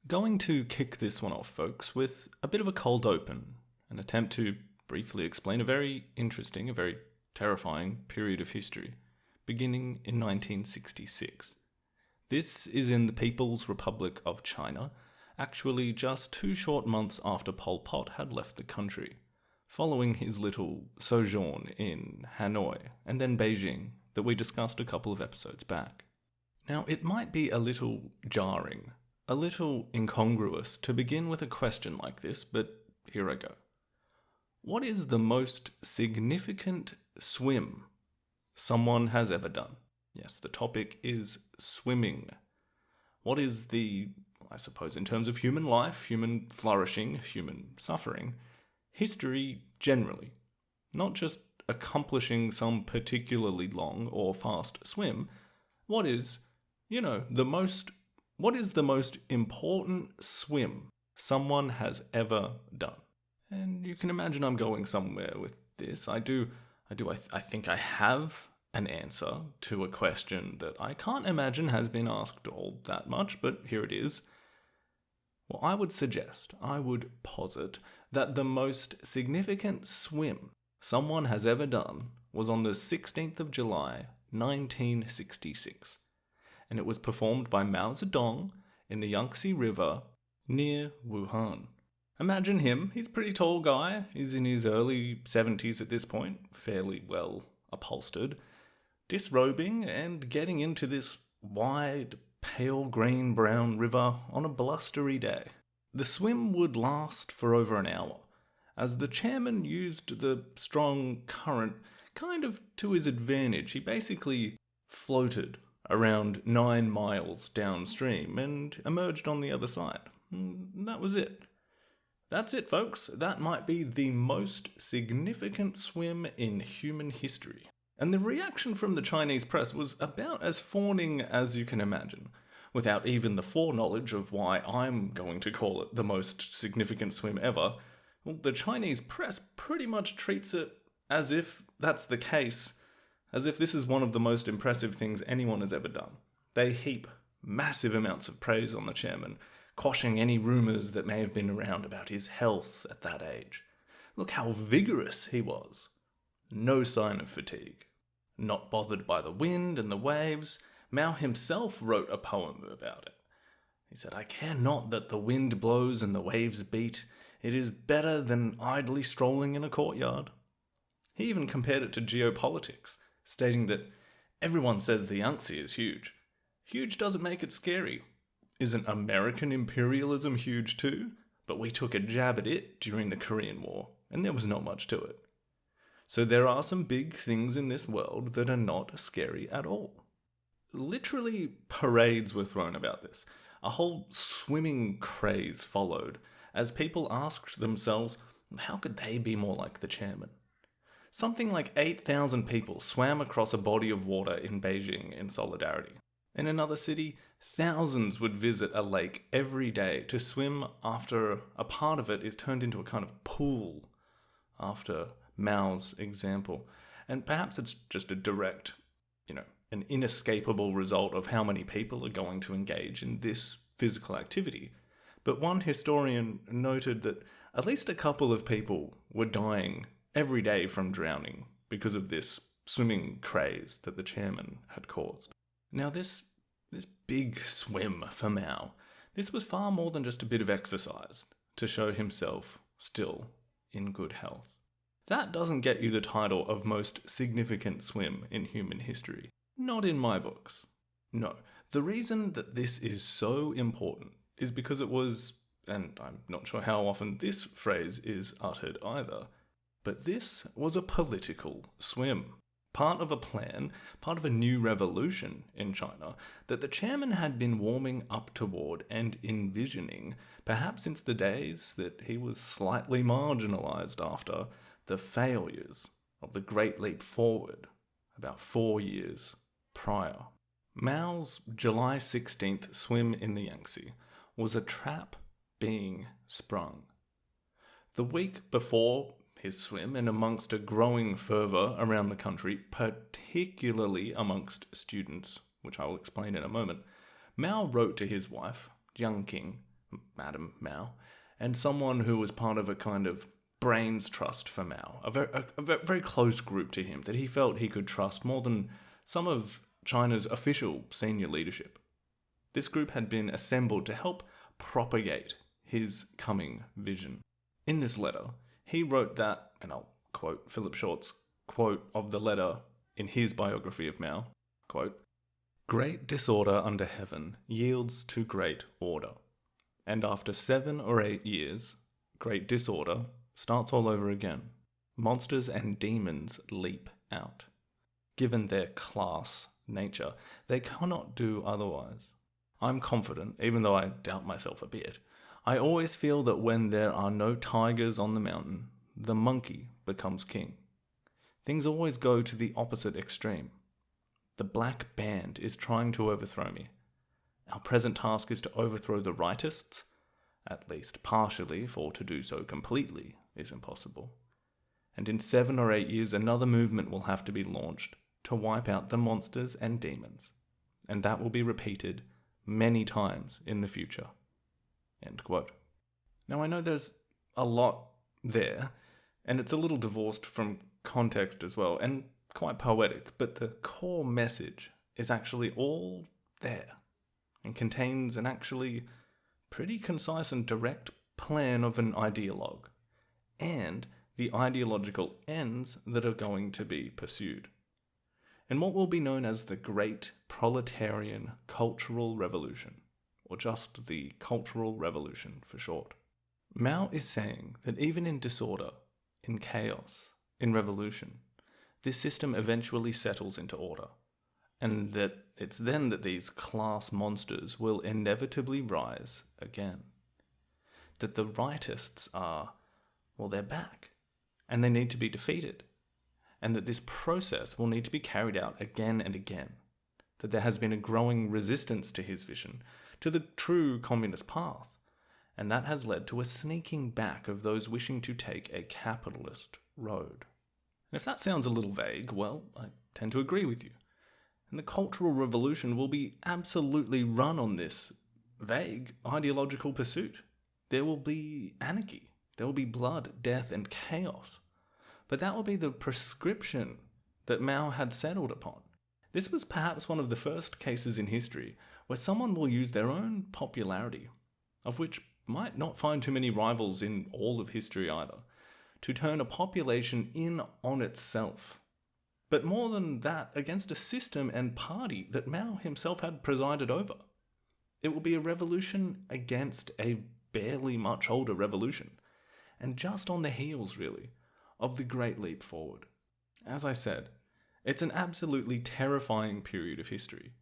Going to kick this one off, folks, with a bit of a cold open, an attempt to briefly explain a very interesting, a very terrifying period of history, beginning in 1966. This is in the People's Republic of China, actually just 2 short months after Pol Pot had left the country, following his little sojourn in Hanoi and then Beijing that we discussed a couple of episodes back. Now, it might be a little jarring, a little incongruous to begin with a question like this, but here I go. What is the most significant swim someone has ever done? Yes, the topic is swimming. What is the, I suppose in terms of human life, human flourishing, human suffering, history generally, not just accomplishing some particularly long or fast swim, what is the most important swim someone has ever done? And you can imagine I'm going somewhere with this. I think I have an answer to a question that I can't imagine has been asked all that much, but here it is. Well, I would posit that the most significant swim someone has ever done was on the 16th of July, 1966. And it was performed by Mao Zedong in the Yangtze River near Wuhan. Imagine him, he's a pretty tall guy, he's in his early 70s at this point, fairly well upholstered, disrobing and getting into this wide, pale green-brown river on a blustery day. The swim would last for over an hour, as the chairman used the strong current kind of to his advantage. He basically floated around 9 miles downstream and emerged on the other side. And that was it. That's it, folks. That might be the most significant swim in human history. And the reaction from the Chinese press was about as fawning as you can imagine, without even the foreknowledge of why I'm going to call it the most significant swim ever. Well, the Chinese press pretty much treats it as if that's the case, as if this is one of the most impressive things anyone has ever done. They heap massive amounts of praise on the chairman, quashing any rumours that may have been around about his health at that age. Look how vigorous he was. No sign of fatigue. Not bothered by the wind and the waves, Mao himself wrote a poem about it. He said, "I care not that the wind blows and the waves beat. It is better than idly strolling in a courtyard." He even compared it to geopolitics, stating that everyone says the Yangtze is huge. Huge doesn't make it scary. Isn't American imperialism huge too? But we took a jab at it during the Korean War, and there was not much to it. So there are some big things in this world that are not scary at all. Literally, parades were thrown about this. A whole swimming craze followed, as people asked themselves, how could they be more like the chairman? Something like 8,000 people swam across a body of water in Beijing in solidarity. In another city, thousands would visit a lake every day to swim after a part of it is turned into a kind of pool after Mao's example. And perhaps it's just a direct, an inescapable result of how many people are going to engage in this physical activity. But one historian noted that at least a couple of people were dying every day from drowning because of this swimming craze that the chairman had caused. Now this big swim for Mao, this was far more than just a bit of exercise to show himself still in good health. That doesn't get you the title of most significant swim in human history. Not in my books. No, the reason that this is so important is because it was, and I'm not sure how often this phrase is uttered either, but this was a political swim. Part of a plan, part of a new revolution in China that the chairman had been warming up toward and envisioning, perhaps since the days that he was slightly marginalized after the failures of the Great Leap Forward about 4 years prior. Mao's July 16th swim in the Yangtze was a trap being sprung. The week before his swim, and amongst a growing fervour around the country, particularly amongst students, which I will explain in a moment, Mao wrote to his wife, Jiang Qing, Madam Mao, and someone who was part of a kind of brains trust for Mao, a very close group to him that he felt he could trust more than some of China's official senior leadership. This group had been assembled to help propagate his coming vision. In this letter, he wrote that, and I'll quote Philip Short's quote of the letter in his biography of Mao, quote, "Great disorder under heaven yields to great order, and after 7 or 8 years, great disorder starts all over again. Monsters and demons leap out. Given their class nature, they cannot do otherwise. I'm confident, even though I doubt myself a bit. I always feel that when there are no tigers on the mountain, the monkey becomes king. Things always go to the opposite extreme. The black band is trying to overthrow me. Our present task is to overthrow the rightists, at least partially, for to do so completely is impossible. And in 7 or 8 years, another movement will have to be launched to wipe out the monsters and demons, and that will be repeated many times in the future." End quote. Now, I know there's a lot there, and it's a little divorced from context as well, and quite poetic, but the core message is actually all there and contains an actually pretty concise and direct plan of an ideologue and the ideological ends that are going to be pursued in what will be known as the Great Proletarian Cultural Revolution, or just the Cultural Revolution for short. Mao is saying that even in disorder, in chaos, in revolution, this system eventually settles into order, and that it's then that these class monsters will inevitably rise again. That the rightists are, well, they're back, and they need to be defeated, and that this process will need to be carried out again and again, that there has been a growing resistance to his vision, to the true communist path, and that has led to a sneaking back of those wishing to take a capitalist road. And if that sounds a little vague, well, I tend to agree with you. And the Cultural Revolution will be absolutely run on this vague ideological pursuit. There will be anarchy. There will be blood, death, and chaos. But that will be the prescription that Mao had settled upon. This was perhaps one of the first cases in history where someone will use their own popularity, of which might not find too many rivals in all of history either, to turn a population in on itself. But more than that, against a system and party that Mao himself had presided over. It will be a revolution against a barely much older revolution, and just on the heels, really, of the Great Leap Forward. As I said, it's an absolutely terrifying period of history,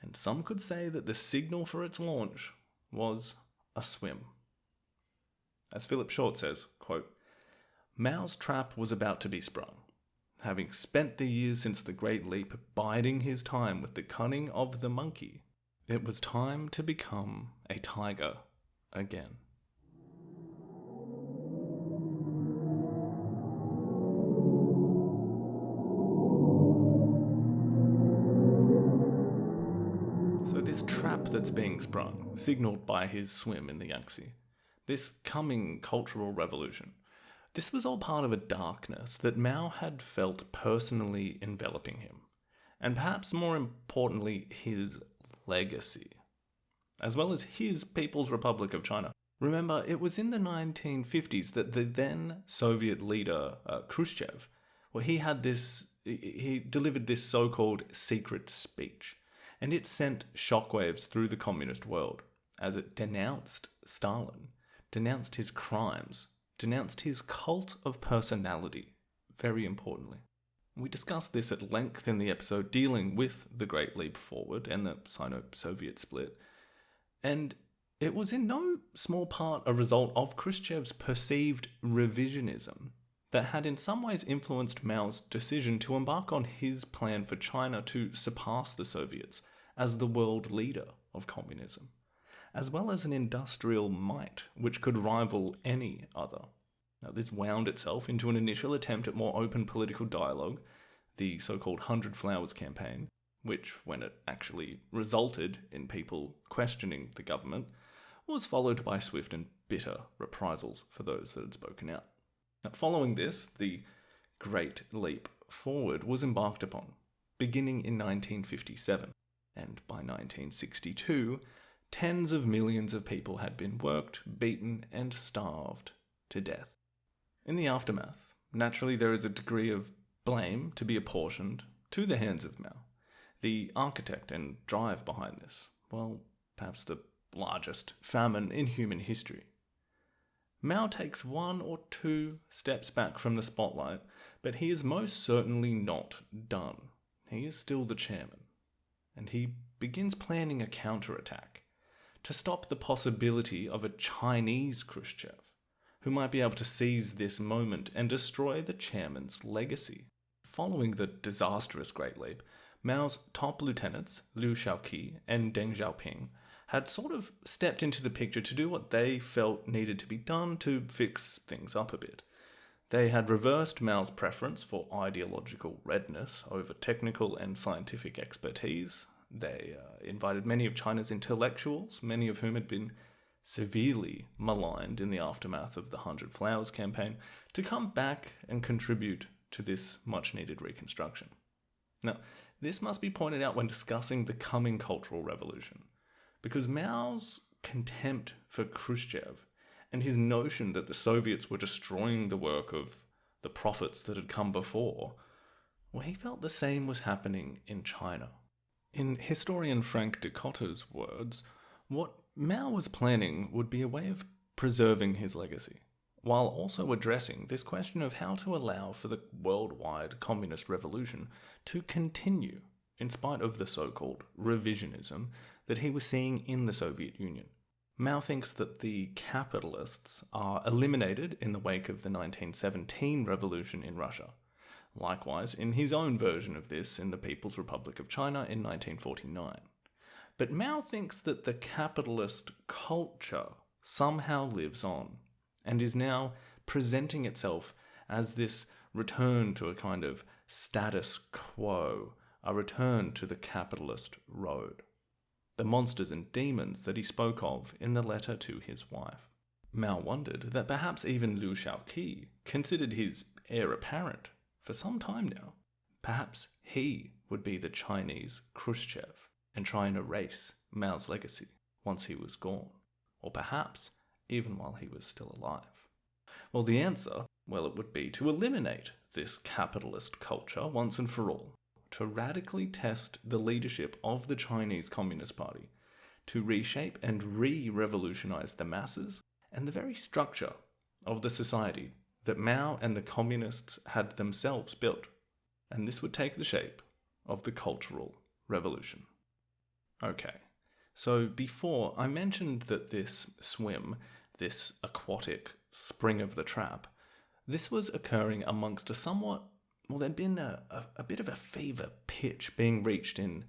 and some could say that the signal for its launch was a swim. As Philip Short says, quote, "Mao's trap was about to be sprung. Having spent the years since the Great Leap biding his time with the cunning of the monkey, it was time to become a tiger again." So this trap that's being sprung, signalled by his swim in the Yangtze, this coming cultural revolution, this was all part of a darkness that Mao had felt personally enveloping him, and perhaps more importantly, his legacy, as well as his People's Republic of China. Remember, it was in the 1950s that the then Soviet leader, Khrushchev, he delivered this so-called secret speech, and it sent shockwaves through the communist world as it denounced Stalin, denounced his crimes, denounced his cult of personality, very importantly. We discussed this at length in the episode dealing with the Great Leap Forward and the Sino-Soviet split, and it was in no small part a result of Khrushchev's perceived revisionism that had in some ways influenced Mao's decision to embark on his plan for China to surpass the Soviets as the world leader of communism, as well as an industrial might which could rival any other. Now, this wound itself into an initial attempt at more open political dialogue, the so-called 100 Flowers campaign, which, when it actually resulted in people questioning the government, was followed by swift and bitter reprisals for those that had spoken out. Now, following this, the Great Leap Forward was embarked upon, beginning in 1957, and by 1962, tens of millions of people had been worked, beaten, and starved to death. In the aftermath, naturally there is a degree of blame to be apportioned to the hands of Mao, the architect and drive behind this, well, perhaps the largest famine in human history. Mao takes one or two steps back from the spotlight, but he is most certainly not done. He is still the chairman, and he begins planning a counterattack to stop the possibility of a Chinese Khrushchev, who might be able to seize this moment and destroy the chairman's legacy. Following the disastrous Great Leap, Mao's top lieutenants, Liu Shaoqi and Deng Xiaoping, had sort of stepped into the picture to do what they felt needed to be done to fix things up a bit. They had reversed Mao's preference for ideological redness over technical and scientific expertise. They invited many of China's intellectuals, many of whom had been severely maligned in the aftermath of the 100 Flowers campaign, to come back and contribute to this much-needed reconstruction. Now, this must be pointed out when discussing the coming Cultural Revolution, because Mao's contempt for Khrushchev and his notion that the Soviets were destroying the work of the prophets that had come before, well, he felt the same was happening in China. In historian Frank de Cotter's words, what Mao was planning would be a way of preserving his legacy, while also addressing this question of how to allow for the worldwide communist revolution to continue in spite of the so-called revisionism that he was seeing in the Soviet Union. Mao thinks that the capitalists are eliminated in the wake of the 1917 revolution in Russia. Likewise, in his own version of this in the People's Republic of China in 1949. But Mao thinks that the capitalist culture somehow lives on, and is now presenting itself as this return to a kind of status quo, a return to the capitalist road. The monsters and demons that he spoke of in the letter to his wife. Mao wondered that perhaps even Liu Shaoqi considered his heir apparent for some time now. Perhaps he would be the Chinese Khrushchev and try and erase Mao's legacy once he was gone, or perhaps even while he was still alive. Well, the answer, well, it would be to eliminate this capitalist culture once and for all, to radically test the leadership of the Chinese Communist Party, to reshape and re-revolutionize the masses and the very structure of the society that Mao and the communists had themselves built. And this would take the shape of the Cultural Revolution. Okay, so before I mentioned that this swim, this aquatic spring of the trap, this was occurring amongst a somewhat, well, there'd been a bit of a fever pitch being reached in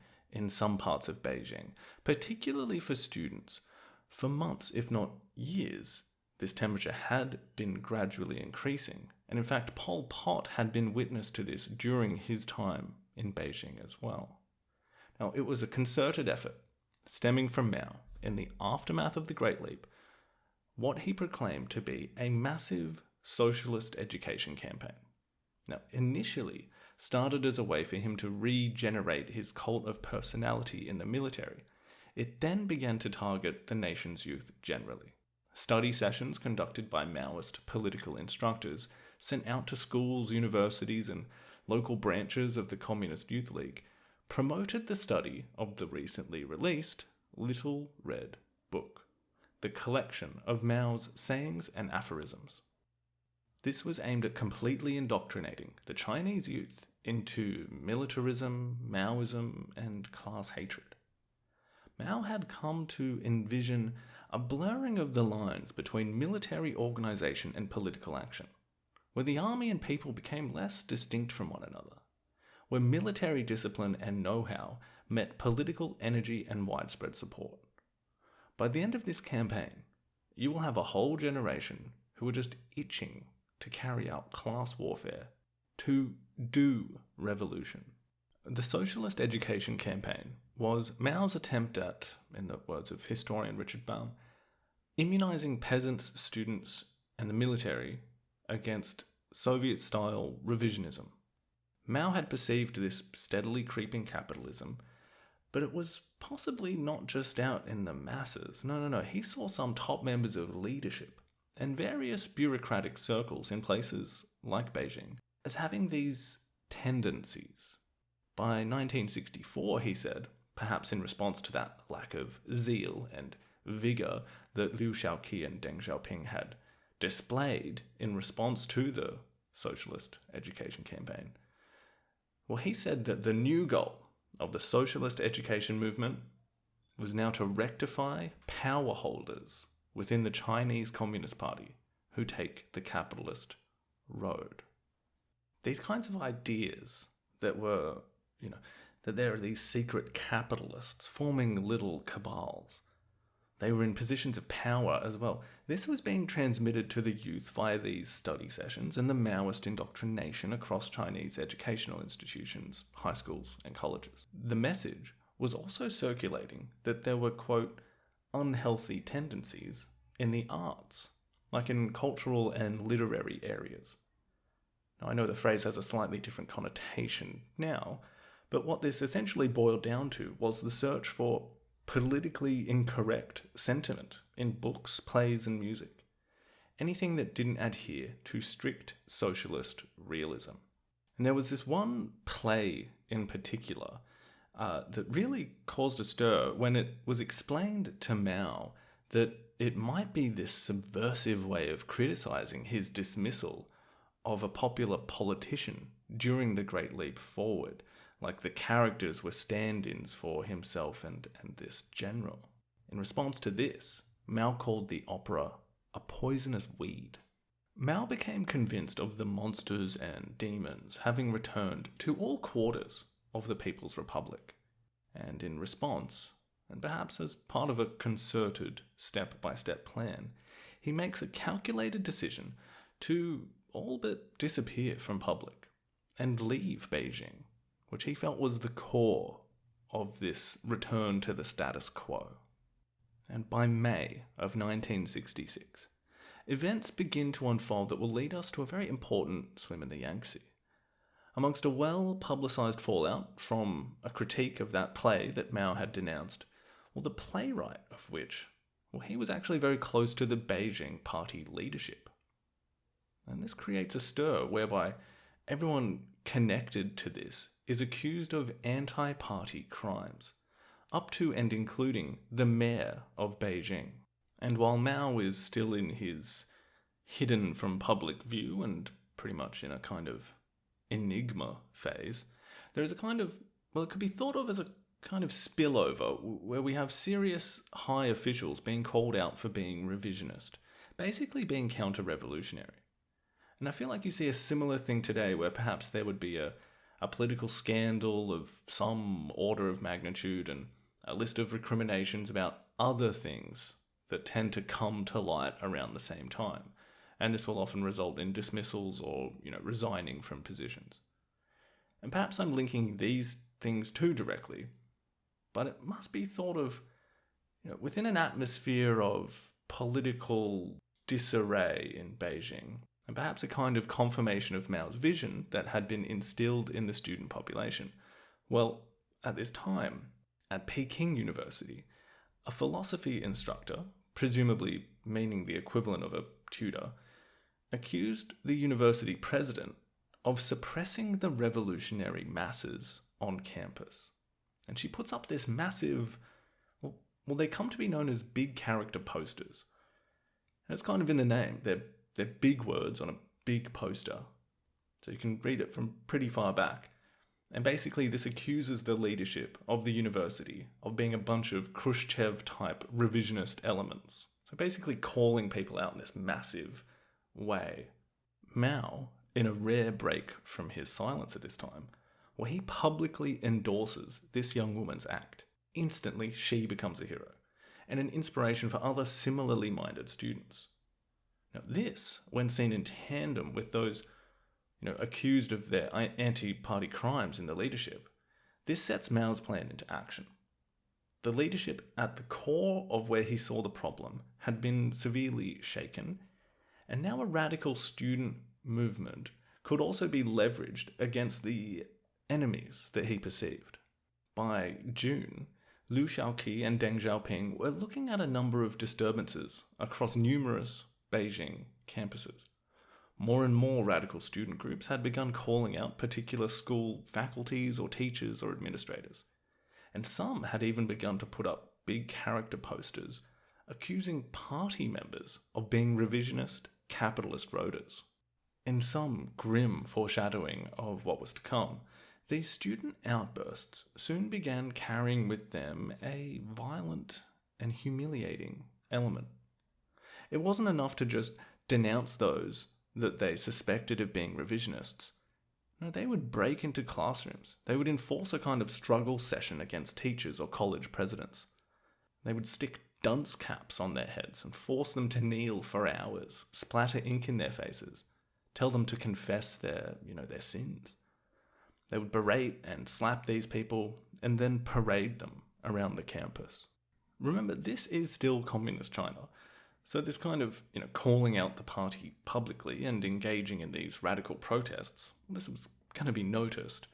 some parts of Beijing, particularly for students. For months, if not years, this temperature had been gradually increasing, and in fact Pol Pot had been witness to this during his time in Beijing as well. Now, it was a concerted effort, stemming from Mao, in the aftermath of the Great Leap, what he proclaimed to be a massive socialist education campaign. Now, initially started as a way for him to regenerate his cult of personality in the military, it then began to target the nation's youth generally. Study sessions conducted by Maoist political instructors sent out to schools, universities, and local branches of the Communist Youth League promoted the study of the recently released Little Red Book, the collection of Mao's sayings and aphorisms. This was aimed at completely indoctrinating the Chinese youth into militarism, Maoism, and class hatred. Mao had come to envision a blurring of the lines between military organization and political action, where the army and people became less distinct from one another, where military discipline and know-how met political energy and widespread support. By the end of this campaign, you will have a whole generation who are just itching to carry out class warfare, to do revolution. The Socialist Education Campaign was Mao's attempt at, in the words of historian Richard Baum, immunizing peasants, students, and the military against Soviet-style revisionism. Mao had perceived this steadily creeping capitalism, but it was possibly not just out in the masses. No. He saw some top members of leadership and various bureaucratic circles in places like Beijing as having these tendencies. By 1964, he said, perhaps in response to that lack of zeal and vigor that Liu Shaoqi and Deng Xiaoping had displayed in response to the socialist education campaign. Well, he said that the new goal of the socialist education movement was now to rectify power holders within the Chinese Communist Party who take the capitalist road. These kinds of ideas that were, that there are these secret capitalists forming little cabals. They were in positions of power as well. This was being transmitted to the youth via these study sessions and the Maoist indoctrination across Chinese educational institutions, high schools, and colleges. The message was also circulating that there were, quote, unhealthy tendencies in the arts, like in cultural and literary areas. Now, I know the phrase has a slightly different connotation now, but what this essentially boiled down to was the search for politically incorrect sentiment in books, plays, and music. Anything that didn't adhere to strict socialist realism. And there was this one play in particular that really caused a stir when it was explained to Mao that it might be this subversive way of criticizing his dismissal of a popular politician during the Great Leap Forward. Like the characters were stand-ins for himself and this general. In response to this, Mao called the opera a poisonous weed. Mao became convinced of the monsters and demons having returned to all quarters of the People's Republic. And in response, and perhaps as part of a concerted step-by-step plan, he makes a calculated decision to all but disappear from public and leave Beijing, which he felt was the core of this return to the status quo. And by May of 1966, events begin to unfold that will lead us to a very important swim in the Yangtze. Amongst a well-publicized fallout from a critique of that play that Mao had denounced, the playwright of which, he was actually very close to the Beijing party leadership. And this creates a stir whereby everyone connected to this is accused of anti-party crimes, up to and including the mayor of Beijing. And while Mao is still in his hidden from public view and pretty much in a kind of enigma phase, there is a kind of, it could be thought of as a kind of spillover where we have serious high officials being called out for being revisionist, basically being counter-revolutionary. And I feel like you see a similar thing today where perhaps there would be a political scandal of some order of magnitude and a list of recriminations about other things that tend to come to light around the same time. And this will often result in dismissals or, resigning from positions. And perhaps I'm linking these things too directly, but it must be thought of, within an atmosphere of political disarray in Beijing, and perhaps a kind of confirmation of Mao's vision that had been instilled in the student population. Well, at this time, at Peking University, a philosophy instructor, presumably meaning the equivalent of a tutor, accused the university president of suppressing the revolutionary masses on campus. And she puts up this massive, they come to be known as big character posters. And it's kind of in the name. They're big words on a big poster, so you can read it from pretty far back. And basically this accuses the leadership of the university of being a bunch of Khrushchev-type revisionist elements. So basically calling people out in this massive way. Mao, in a rare break from his silence at this time, he publicly endorses this young woman's act. Instantly, she becomes a hero, and an inspiration for other similarly minded students. Now this, when seen in tandem with those, accused of their anti-party crimes in the leadership, this sets Mao's plan into action. The leadership at the core of where he saw the problem had been severely shaken, and now a radical student movement could also be leveraged against the enemies that he perceived. By June, Liu Shaoqi and Deng Xiaoping were looking at a number of disturbances across numerous Beijing campuses. More and more radical student groups had begun calling out particular school faculties or teachers or administrators, and some had even begun to put up big character posters accusing party members of being revisionist, capitalist roaders. In some grim foreshadowing of what was to come, these student outbursts soon began carrying with them a violent and humiliating element. It wasn't enough to just denounce those that they suspected of being revisionists. No, they would break into classrooms. They would enforce a kind of struggle session against teachers or college presidents. They would stick dunce caps on their heads and force them to kneel for hours, splatter ink in their faces, tell them to confess their sins. They would berate and slap these people and then parade them around the campus. Remember, this is still communist China. So this kind of, calling out the party publicly and engaging in these radical protests, this was going to be noticed.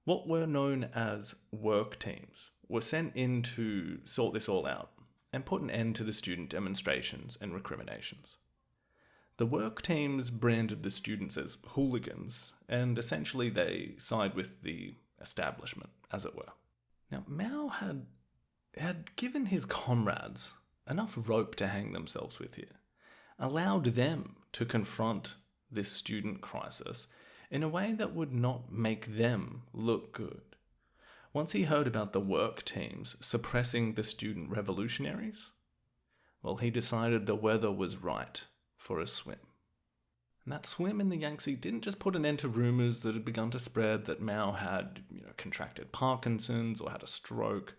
What were known as work teams were sent in to sort this all out and put an end to the student demonstrations and recriminations. The work teams branded the students as hooligans, and essentially they side with the establishment, as it were. Now, Mao had given his comrades enough rope to hang themselves with here, allowed them to confront this student crisis in a way that would not make them look good. Once he heard about the work teams suppressing the student revolutionaries, well, he decided the weather was right for a swim. And that swim in the Yangtze didn't just put an end to rumors that had begun to spread that Mao had, contracted Parkinson's or had a stroke.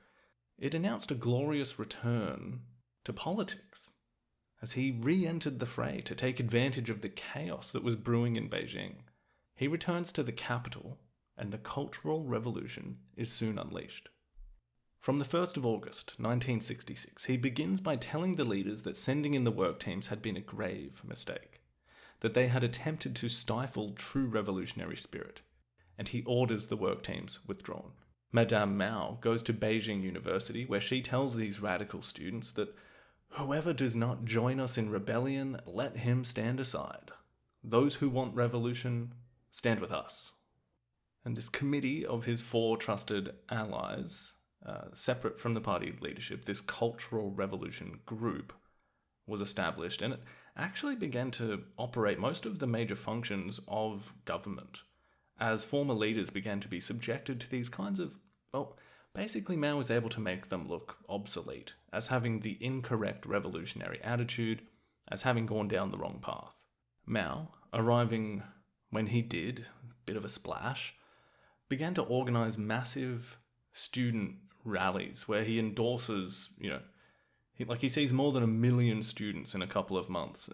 It announced a glorious return to politics as he re-entered the fray to take advantage of the chaos that was brewing in Beijing. He returns to the capital, and the Cultural Revolution is soon unleashed. From the 1st of August, 1966, he begins by telling the leaders that sending in the work teams had been a grave mistake, that they had attempted to stifle true revolutionary spirit, and he orders the work teams withdrawn. Madame Mao goes to Beijing University, where she tells these radical students that whoever does not join us in rebellion, let him stand aside. Those who want revolution, stand with us. And this committee of his 4 trusted allies, separate from the party leadership, this Cultural Revolution group was established, and it actually began to operate most of the major functions of government, as former leaders began to be subjected to these kinds of, basically Mao was able to make them look obsolete, as having the incorrect revolutionary attitude, as having gone down the wrong path. Mao, arriving when he did, bit of a splash, began to organize massive student rallies where he endorses, he sees more than 1 million students in a couple of months,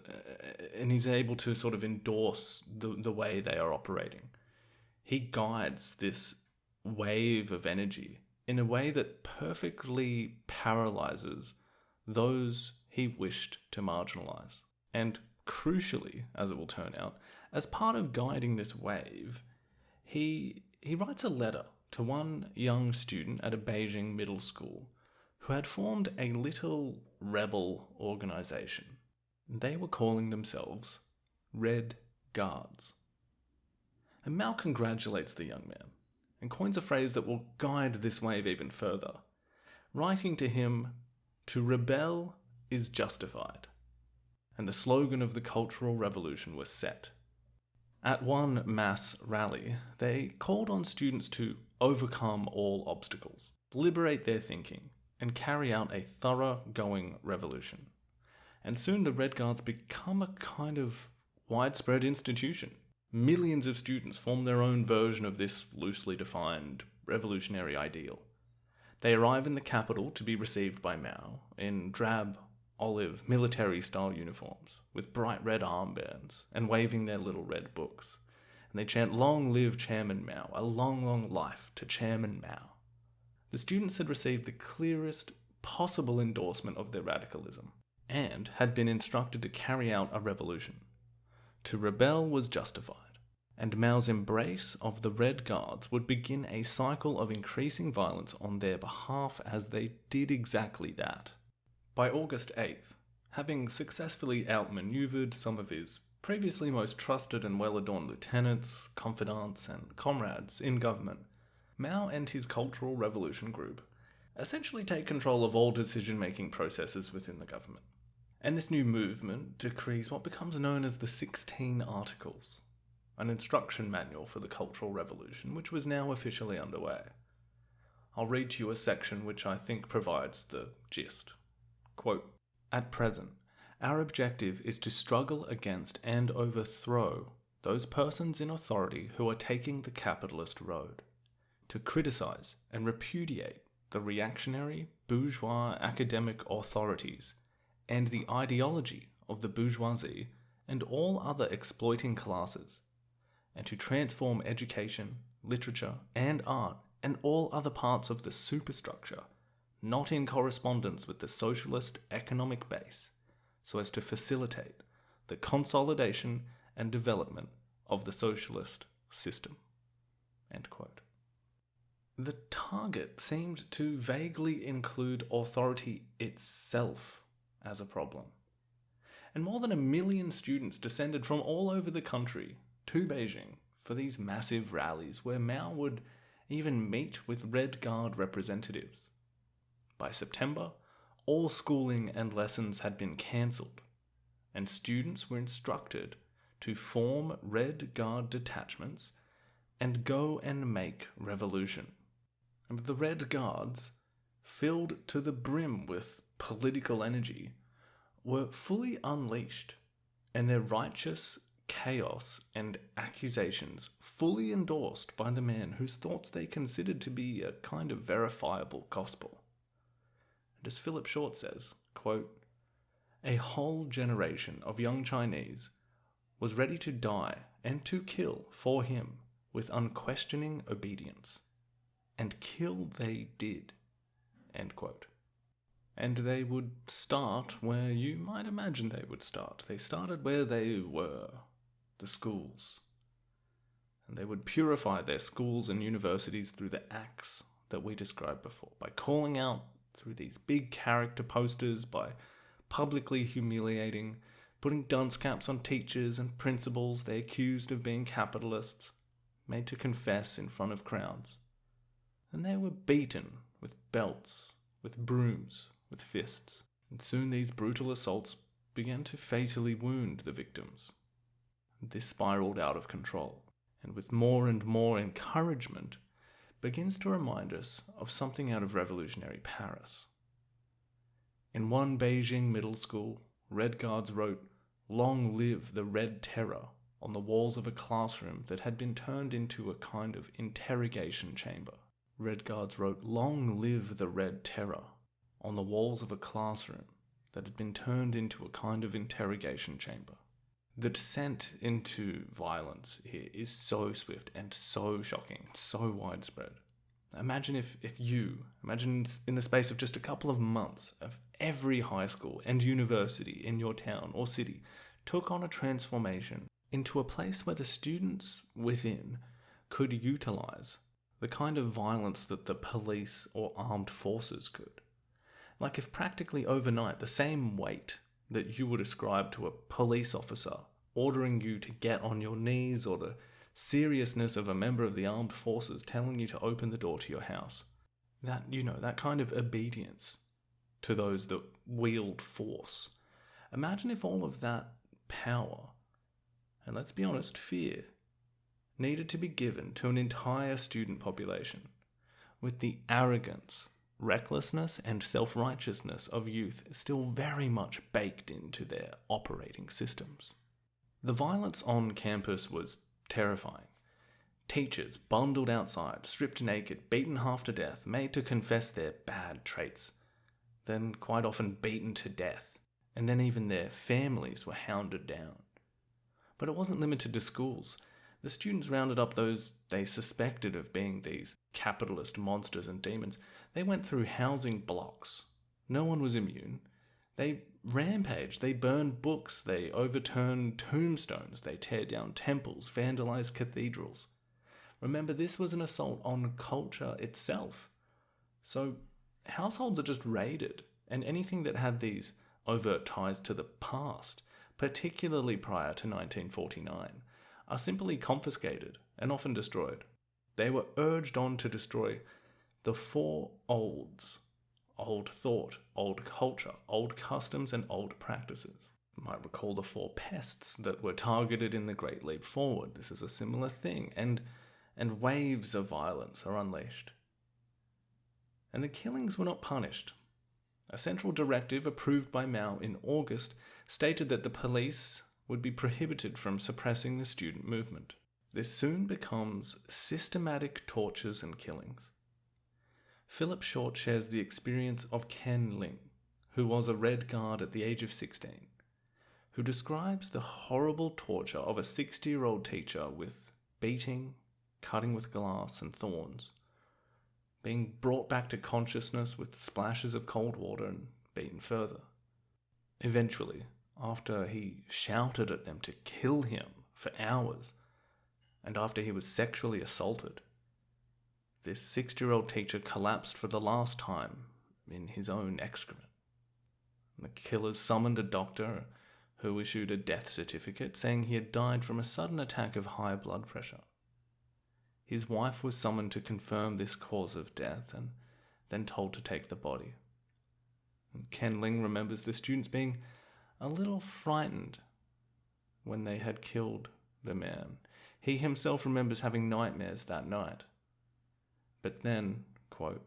and he's able to sort of endorse the way they are operating. He guides this wave of energy in a way that perfectly paralyzes those he wished to marginalize. And crucially, as it will turn out, as part of guiding this wave, he writes a letter to one young student at a Beijing middle school who had formed a little rebel organization. They were calling themselves Red Guards. And Mao congratulates the young man and coins a phrase that will guide this wave even further, writing to him, "To rebel is justified." And the slogan of the Cultural Revolution was set. At one mass rally, they called on students to overcome all obstacles, liberate their thinking, and carry out a thoroughgoing revolution. And soon the Red Guards become a kind of widespread institution. Millions of students form their own version of this loosely defined revolutionary ideal. They arrive in the capital to be received by Mao in drab, olive, military-style uniforms with bright red armbands and waving their little red books. And they chant, "Long live Chairman Mao, a long, long life to Chairman Mao." The students had received the clearest possible endorsement of their radicalism, and had been instructed to carry out a revolution. To rebel was justified, and Mao's embrace of the Red Guards would begin a cycle of increasing violence on their behalf as they did exactly that. By August 8th, having successfully outmaneuvered some of his previously most trusted and well-adorned lieutenants, confidants, and comrades in government, Mao and his Cultural Revolution group essentially take control of all decision-making processes within the government. And this new movement decrees what becomes known as the 16 Articles, an instruction manual for the Cultural Revolution, which was now officially underway. I'll read to you a section which I think provides the gist. Quote, "At present, our objective is to struggle against and overthrow those persons in authority who are taking the capitalist road, to criticize and repudiate the reactionary, bourgeois academic authorities and the ideology of the bourgeoisie and all other exploiting classes, and to transform education, literature, and art and all other parts of the superstructure not in correspondence with the socialist economic base, so as to facilitate the consolidation and development of the socialist system." End quote. The target seemed to vaguely include authority itself as a problem. And more than 1 million students descended from all over the country to Beijing for these massive rallies where Mao would even meet with Red Guard representatives. By September, all schooling and lessons had been cancelled, and students were instructed to form Red Guard detachments and go and make revolution. And the Red Guards, filled to the brim with political energy, were fully unleashed, and their righteous chaos and accusations fully endorsed by the man whose thoughts they considered to be a kind of verifiable gospel. And as Philip Short says, quote, "A whole generation of young Chinese was ready to die and to kill for him with unquestioning obedience. And kill they did." End quote. And they would start where you might imagine they would start. They started where they were, the schools. And they would purify their schools and universities through the acts that we described before, by calling out through these big character posters, by publicly humiliating, putting dunce caps on teachers and principals they accused of being capitalists, made to confess in front of crowds. And they were beaten with belts, with brooms, with fists. And soon these brutal assaults began to fatally wound the victims. This spiraled out of control, and with more and more encouragement, begins to remind us of something out of revolutionary Paris. In one Beijing middle school, Red Guards wrote, "Long live the Red Terror," on the walls of a classroom that had been turned into a kind of interrogation chamber. Red Guards wrote, "Long live the Red Terror," on the walls of a classroom that had been turned into a kind of interrogation chamber. The descent into violence here is so swift and so shocking, so widespread. Imagine imagine in the space of just a couple of months, of every high school and university in your town or city took on a transformation into a place where the students within could utilize the kind of violence that the police or armed forces could. Like if practically overnight the same weight that you would ascribe to a police officer ordering you to get on your knees, or the seriousness of a member of the armed forces telling you to open the door to your house, that kind of obedience to those that wield force. Imagine if all of that power, and let's be honest, fear, needed to be given to an entire student population, with the arrogance, recklessness, and self-righteousness of youth still very much baked into their operating systems. The violence on campus was terrifying. Teachers bundled outside, stripped naked, beaten half to death, made to confess their bad traits, then quite often beaten to death, and then even their families were hounded down. But it wasn't limited to schools. The students rounded up those they suspected of being these capitalist monsters and demons, they went through housing blocks. No one was immune. They rampaged, they burned books, they overturned tombstones, they tear down temples, vandalize cathedrals. Remember, this was an assault on culture itself. So households are just raided, and anything that had these overt ties to the past, particularly prior to 1949, are simply confiscated and often destroyed. They were urged on to destroy the four olds: old thought, old culture, old customs, and old practices. You might recall the four pests that were targeted in the Great Leap Forward. This is a similar thing, and waves of violence are unleashed. And the killings were not punished. A central directive approved by Mao in August stated that the police would be prohibited from suppressing the student movement. This soon becomes systematic tortures and killings. Philip Short shares the experience of Ken Ling, who was a Red Guard at the age of 16, who describes the horrible torture of a 60-year-old teacher with beating, cutting with glass and thorns, being brought back to consciousness with splashes of cold water and beaten further. Eventually, after he shouted at them to kill him for hours, and after he was sexually assaulted, this 60-year-old teacher collapsed for the last time in his own excrement. The killers summoned a doctor who issued a death certificate saying he had died from a sudden attack of high blood pressure. His wife was summoned to confirm this cause of death and then told to take the body. And Ken Ling remembers the students being a little frightened when they had killed the man. He himself remembers having nightmares that night. But then, quote,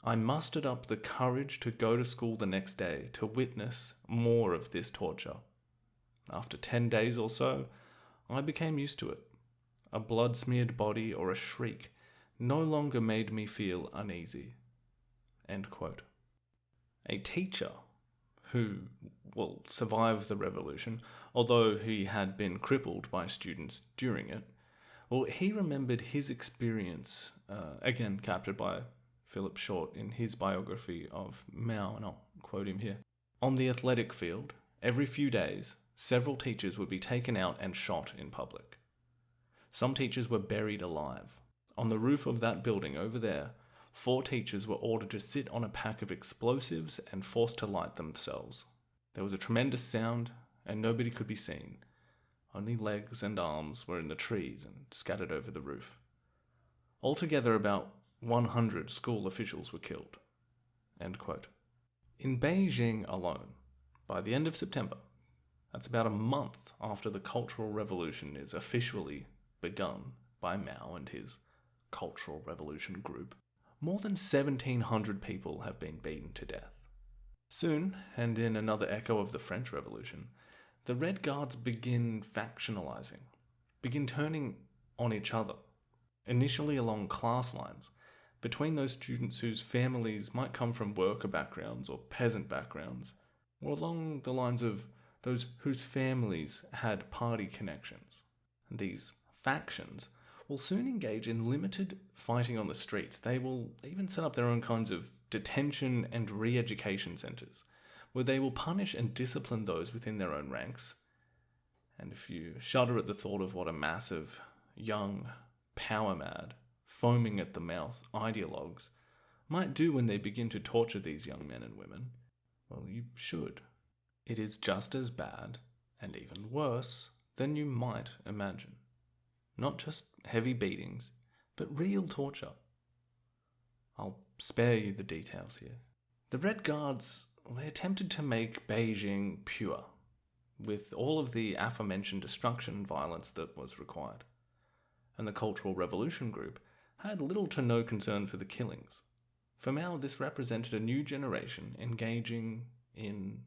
"I mustered up the courage to go to school the next day to witness more of this torture. After 10 days or so, I became used to it. A blood-smeared body or a shriek no longer made me feel uneasy." End quote. A teacher who, survived the revolution, although he had been crippled by students during it, he remembered his experience, again captured by Philip Short in his biography of Mao, and I'll quote him here. "On the athletic field, every few days, several teachers would be taken out and shot in public. Some teachers were buried alive. On the roof of that building over there, 4 teachers were ordered to sit on a pack of explosives and forced to light themselves. There was a tremendous sound, and nobody could be seen. Only legs and arms were in the trees and scattered over the roof. Altogether, about 100 school officials were killed." End quote. In Beijing alone, by the end of September, that's about a month after the Cultural Revolution is officially begun by Mao and his Cultural Revolution group, more than 1,700 people have been beaten to death. Soon, and in another echo of the French Revolution, the Red Guards begin factionalizing, begin turning on each other, initially along class lines, between those students whose families might come from worker backgrounds or peasant backgrounds, or along the lines of those whose families had party connections. And these factions will soon engage in limited fighting on the streets. They will even set up their own kinds of detention and re-education centers, where they will punish and discipline those within their own ranks. And if you shudder at the thought of what a massive, young, power-mad, foaming at the mouth ideologues might do when they begin to torture these young men and women, well, you should. It is just as bad, and even worse, than you might imagine. Not just heavy beatings, but real torture. I'll spare you the details here. The Red Guards, they attempted to make Beijing pure, with all of the aforementioned destruction and violence that was required. And the Cultural Revolution group had little to no concern for the killings. For Mao, this represented a new generation engaging in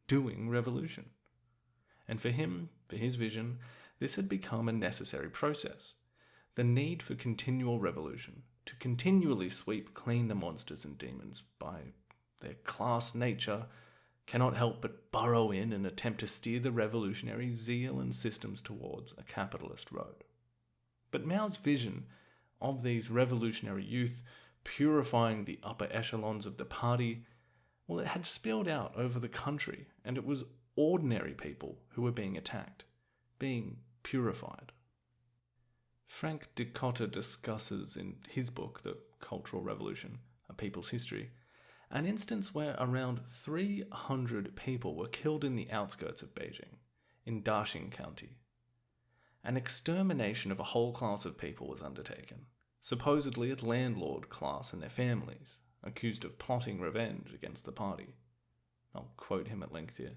doing revolution. And for him, for his vision, this had become a necessary process. The need for continual revolution, to continually sweep clean the monsters and demons by their class nature, cannot help but burrow in and attempt to steer the revolutionary zeal and systems towards a capitalist road. But Mao's vision of these revolutionary youth purifying the upper echelons of the party, well, it had spilled out over the country, and it was ordinary people who were being attacked, being purified. Frank Dicotta discusses in his book, The Cultural Revolution, A People's History, an instance where around 300 people were killed in the outskirts of Beijing, in Daxing County. An extermination of a whole class of people was undertaken, supposedly a landlord class and their families, accused of plotting revenge against the party. I'll quote him at length here.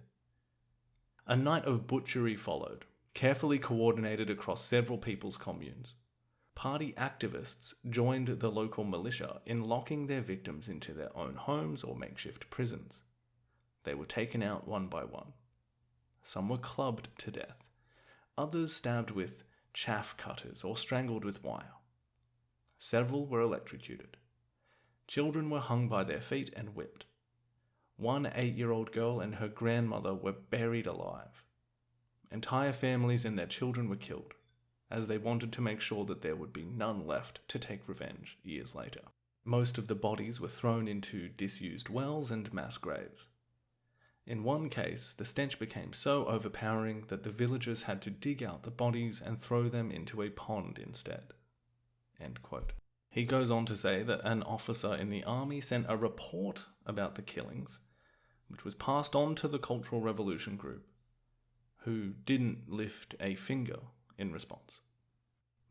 A night of butchery followed, carefully coordinated across several people's communes. Party activists joined the local militia in locking their victims into their own homes or makeshift prisons. They were taken out one by one. Some were clubbed to death. Others stabbed with chaff cutters or strangled with wire. Several were electrocuted. Children were hung by their feet and whipped. One 8-year-old girl and her grandmother were buried alive. Entire families and their children were killed, as they wanted to make sure that there would be none left to take revenge years later. Most of the bodies were thrown into disused wells and mass graves. In one case, the stench became so overpowering that the villagers had to dig out the bodies and throw them into a pond instead. End quote. He goes on to say that an officer in the army sent a report about the killings, which was passed on to the Cultural Revolution group, who didn't lift a finger in response.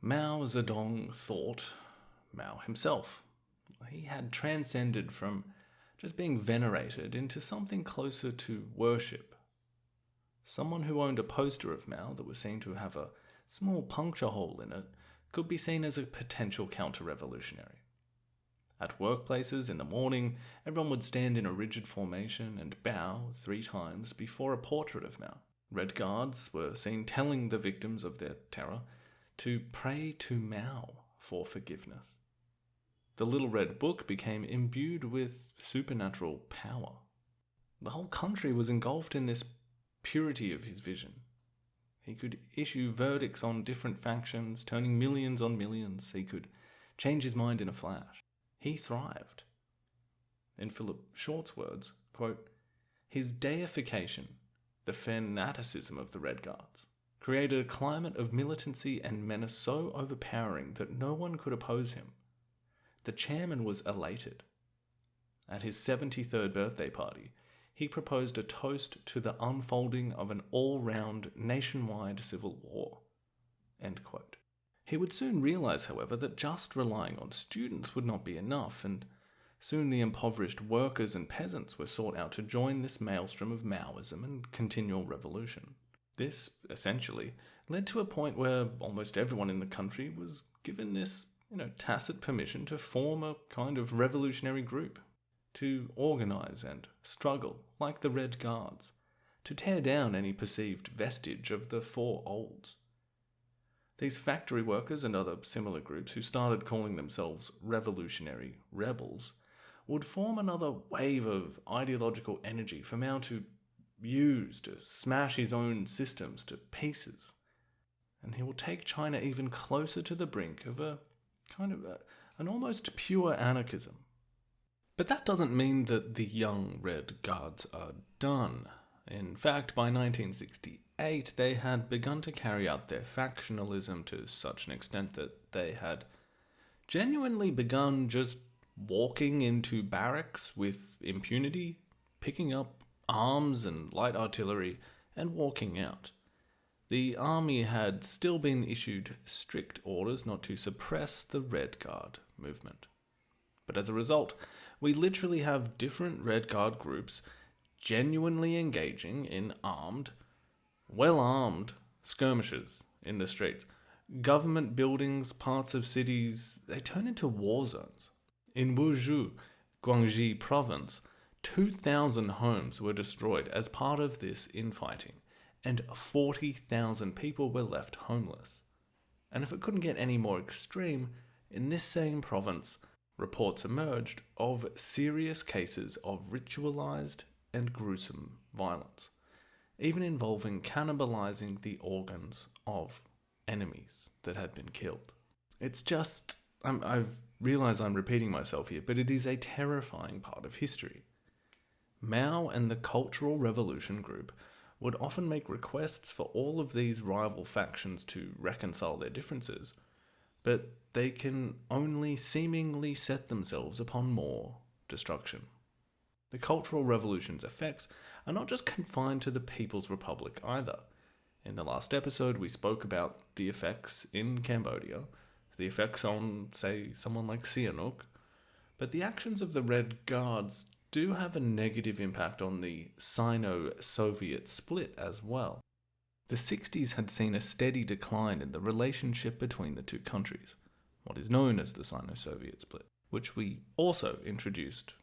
Mao Zedong thought, Mao himself, he had transcended from just being venerated into something closer to worship. Someone who owned a poster of Mao that was seen to have a small puncture hole in it could be seen as a potential counter-revolutionary. At workplaces in the morning, everyone would stand in a rigid formation and bow 3 times before a portrait of Mao. Red Guards were seen telling the victims of their terror to pray to Mao for forgiveness. The Little Red Book became imbued with supernatural power. The whole country was engulfed in this purity of his vision. He could issue verdicts on different factions, turning millions on millions. He could change his mind in a flash. He thrived. In Philip Short's words, quote, his deification, the fanaticism of the Red Guards, created a climate of militancy and menace so overpowering that no one could oppose him. The chairman was elated. At his 73rd birthday party, he proposed a toast to the unfolding of an all-round nationwide civil war. End quote. He would soon realize, however, that just relying on students would not be enough, and soon the impoverished workers and peasants were sought out to join this maelstrom of Maoism and continual revolution. This, essentially, led to a point where almost everyone in the country was given this tacit permission to form a kind of revolutionary group, to organize and struggle like the Red Guards, to tear down any perceived vestige of the Four Olds. These factory workers and other similar groups who started calling themselves revolutionary rebels would form another wave of ideological energy for Mao to use to smash his own systems to pieces. And he will take China even closer to the brink of an almost pure anarchism. But that doesn't mean that the young Red Guards are done. In fact, by 1968, they had begun to carry out their factionalism to such an extent that they had genuinely begun just walking into barracks with impunity, picking up arms and light artillery, and walking out. The army had still been issued strict orders not to suppress the Red Guard movement. But as a result, we literally have different Red Guard groups genuinely engaging in well-armed skirmishes in the streets. Government buildings, parts of cities, they turn into war zones. In Wuzhou, Guangxi province, 2,000 homes were destroyed as part of this infighting, and 40,000 people were left homeless. And if it couldn't get any more extreme, in this same province, reports emerged of serious cases of ritualized and gruesome violence, even involving cannibalizing the organs of enemies that had been killed. It's just I've realized I'm repeating myself here, but it is a terrifying part of history. Mao and the Cultural Revolution group would often make requests for all of these rival factions to reconcile their differences, but they can only seemingly set themselves upon more destruction. The Cultural Revolution's effects are not just confined to the People's Republic either. In the last episode, we spoke about the effects in Cambodia, the effects on, say, someone like Sihanouk, but the actions of the Red Guards do have a negative impact on the Sino-Soviet split as well. The 60s had seen a steady decline in the relationship between the two countries, what is known as the Sino-Soviet split, which we also introduced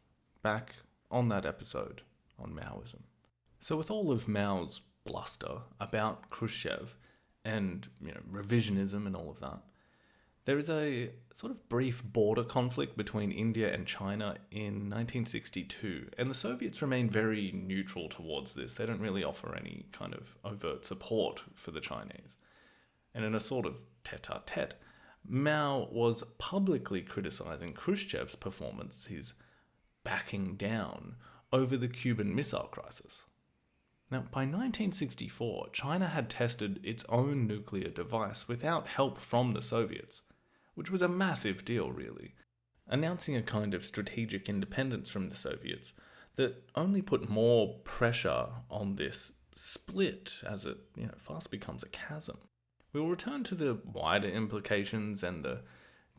back on that episode on Maoism. So with all of Mao's bluster about Khrushchev and revisionism and all of that, there is a sort of brief border conflict between India and China in 1962, and the Soviets remain very neutral towards this. They don't really offer any kind of overt support for the Chinese. And in a sort of tete-a-tete, Mao was publicly criticizing Khrushchev's performance, his backing down, over the Cuban Missile Crisis. Now, by 1964, China had tested its own nuclear device without help from the Soviets, which was a massive deal, really, announcing a kind of strategic independence from the Soviets that only put more pressure on this split as it fast becomes a chasm. We will return to the wider implications and the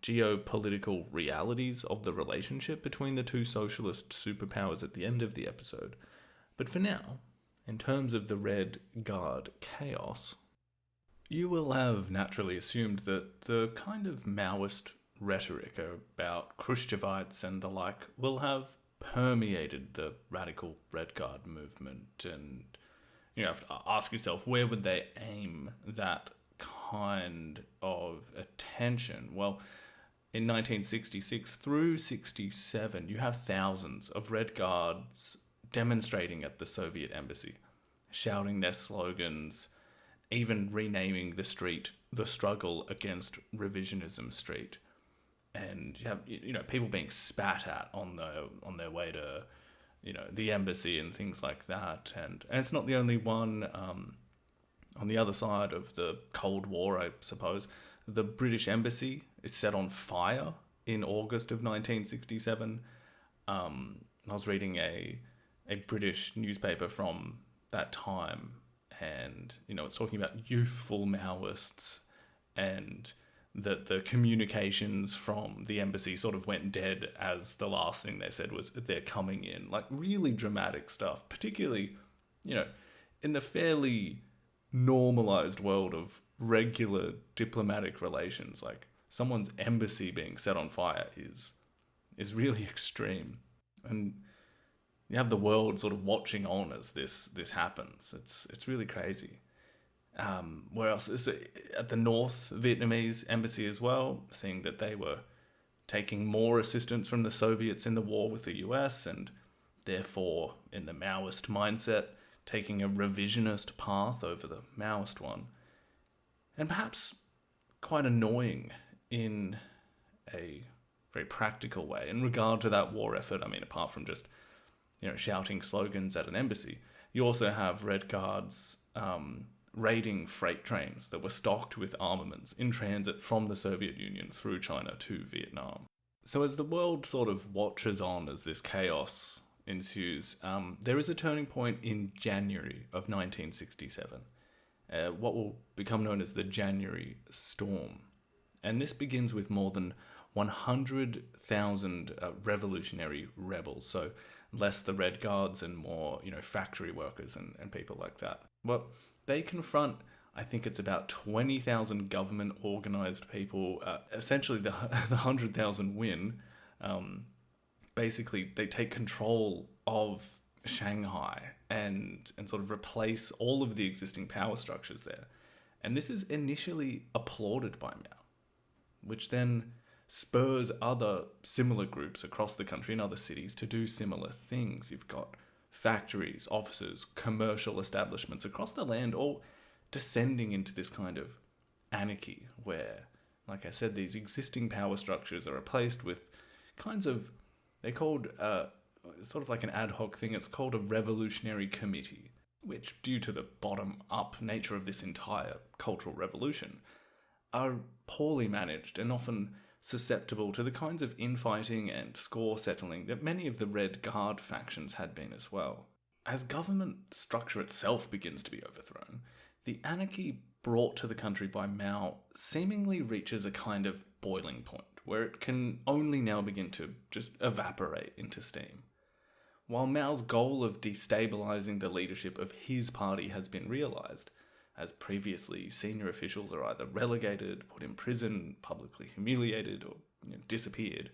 geopolitical realities of the relationship between the two socialist superpowers at the end of the episode, but for now, in terms of the Red Guard chaos, you will have naturally assumed that the kind of Maoist rhetoric about Khrushchevites and the like will have permeated the radical Red Guard movement, and you have to ask yourself, where would they aim that kind of attention? Well, in 1966 through 67, you have thousands of Red Guards demonstrating at the Soviet embassy, shouting their slogans, even renaming the street the Struggle Against Revisionism Street. And you have people being spat at on their way to the embassy and things like that. And it's not the only one. On the other side of the Cold War, I suppose, the British embassy is set on fire in August of 1967. I was reading a British newspaper from that time, and it's talking about youthful Maoists, and that the communications from the embassy sort of went dead as the last thing they said was they're coming in. Like, really dramatic stuff, particularly in the fairly normalized world of regular diplomatic relations. Like, someone's embassy being set on fire is really extreme, and you have the world sort of watching on as this happens. It's really crazy. Where else? Is at the North Vietnamese embassy as well, seeing that they were taking more assistance from the Soviets in the war with the US, and therefore, in the Maoist mindset, taking a revisionist path over the Maoist one. And perhaps quite annoying in a very practical way in regard to that war effort. I mean, apart from just shouting slogans at an embassy, you also have Red Guards raiding freight trains that were stocked with armaments in transit from the Soviet Union through China to Vietnam. So as the world sort of watches on as this chaos ensues, there is a turning point in January of 1967, what will become known as the January Storm. And this begins with more than 100,000 revolutionary rebels, so less the Red Guards and more, factory workers and people like that. But they confront, I think it's about 20,000 government organised people. Essentially, the 100,000 win. Basically, they take control of Shanghai and sort of replace all of the existing power structures there. And this is initially applauded by Mao, which then spurs other similar groups across the country and other cities to do similar things. You've got factories, offices, commercial establishments across the land all descending into this kind of anarchy where Like I said, these existing power structures are replaced with kinds of, they're called, sort of like an ad hoc thing, it's called a revolutionary committee, which, due to the bottom-up nature of this entire cultural revolution, are poorly managed and often susceptible to the kinds of infighting and score settling that many of the Red Guard factions had been as well. As government structure itself begins to be overthrown, the anarchy brought to the country by Mao seemingly reaches a kind of boiling point, where it can only now begin to just evaporate into steam. While Mao's goal of destabilizing the leadership of his party has been realized, as previously senior officials are either relegated, put in prison, publicly humiliated, or disappeared,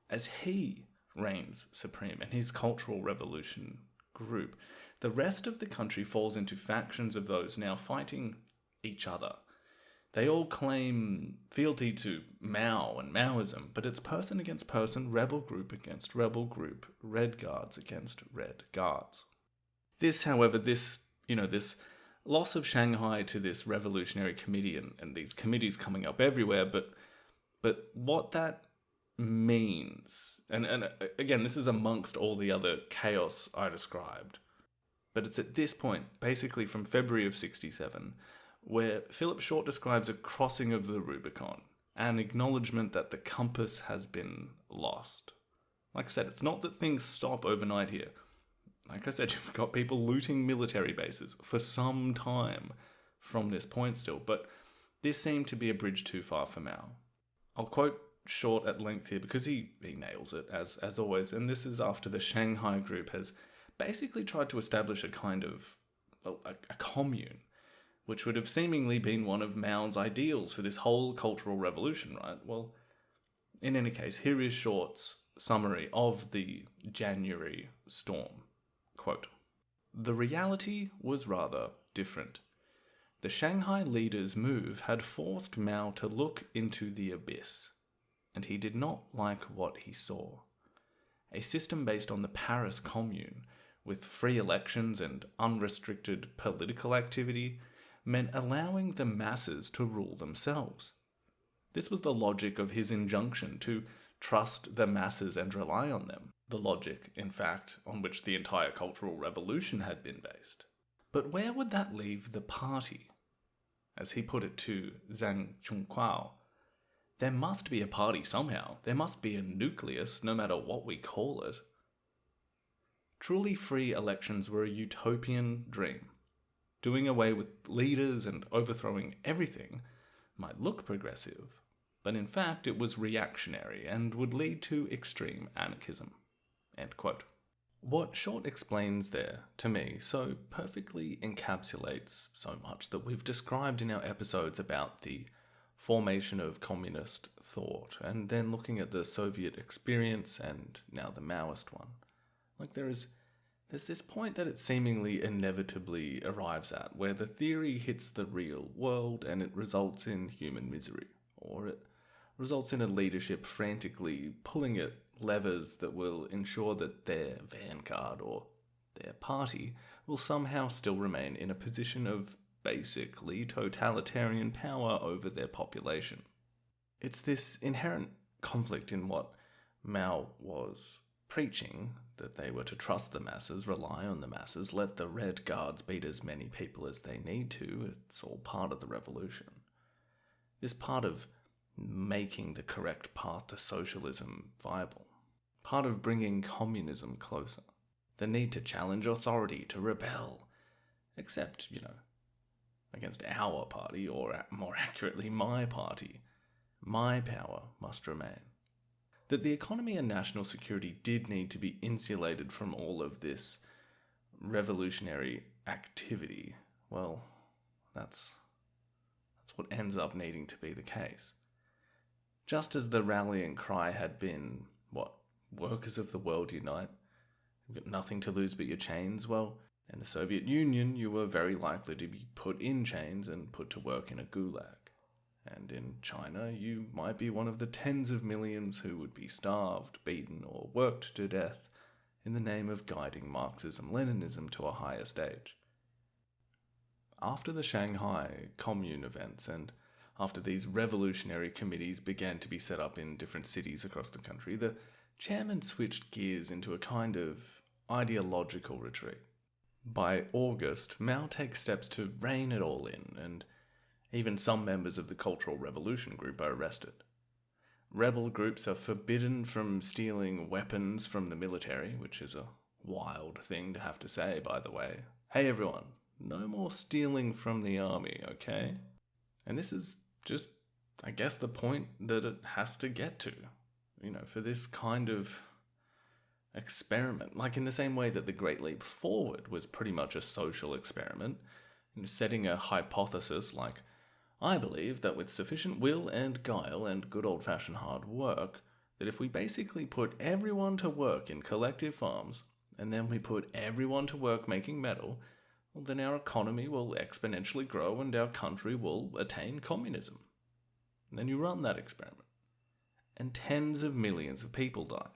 as he reigns supreme and his cultural revolution group, the rest of the country falls into factions of those now fighting each other. They all claim fealty to Mao and Maoism, but it's person against person, rebel group against rebel group, Red Guards against Red Guards. This, however, this loss of Shanghai to this revolutionary committee and these committees coming up everywhere, but what that means, and again, this is amongst all the other chaos I described, but it's at this point, basically from February of 67, where Philip Short describes a crossing of the Rubicon, an acknowledgement that the compass has been lost. Like I said, it's not that things stop overnight here. Like I said, you've got people looting military bases for some time from this point still, but this seemed to be a bridge too far for Mao. I'll quote Short at length here because he nails it, as always, and this is after the Shanghai group has basically tried to establish a kind of a commune, which would have seemingly been one of Mao's ideals for this whole cultural revolution, right? Well, in any case, here is Short's summary of the January storm. Quote, "The reality was rather different. The Shanghai leader's move had forced Mao to look into the abyss, and he did not like what he saw. A system based on the Paris Commune, with free elections and unrestricted political activity, meant allowing the masses to rule themselves. This was the logic of his injunction to trust the masses and rely on them. The logic, in fact, on which the entire cultural revolution had been based. But where would that leave the party? As he put it to Zhang Chunquao, there must be a party somehow. There must be a nucleus, no matter what we call it. Truly free elections were a utopian dream. Doing away with leaders and overthrowing everything might look progressive, but in fact it was reactionary and would lead to extreme anarchism." End quote. What Short explains there, to me, so perfectly encapsulates so much that we've described in our episodes about the formation of communist thought, and then looking at the Soviet experience and now the Maoist one. Like there's this point that it seemingly inevitably arrives at, where the theory hits the real world and it results in human misery, or it results in a leadership frantically pulling at levers that will ensure that their vanguard or their party will somehow still remain in a position of basically totalitarian power over their population. It's this inherent conflict in what Mao was preaching, that they were to trust the masses, rely on the masses, let the Red Guards beat as many people as they need to. It's all part of the revolution. This part of making the correct path to socialism viable. Part of bringing communism closer. The need to challenge authority, to rebel. Except, against our party, or more accurately, my party. My power must remain. That the economy and national security did need to be insulated from all of this revolutionary activity, well, that's what ends up needing to be the case. Just as the rallying cry had been, workers of the world unite, you've got nothing to lose but your chains, well, in the Soviet Union you were very likely to be put in chains and put to work in a gulag. And in China, you might be one of the tens of millions who would be starved, beaten, or worked to death in the name of guiding Marxism-Leninism to a higher stage. After the Shanghai Commune events, and after these revolutionary committees began to be set up in different cities across the country, the chairman switched gears into a kind of ideological retreat. By August, Mao takes steps to rein it all in, and even some members of the Cultural Revolution group are arrested. Rebel groups are forbidden from stealing weapons from the military, which is a wild thing to have to say, by the way. Hey everyone, no more stealing from the army, okay? And this is just, I guess, the point that it has to get to, for this kind of experiment. Like in the same way that the Great Leap Forward was pretty much a social experiment, setting a hypothesis like, I believe that with sufficient will and guile and good old-fashioned hard work, that if we basically put everyone to work in collective farms, and then we put everyone to work making metal, well, then our economy will exponentially grow and our country will attain communism. And then you run that experiment, and tens of millions of people die.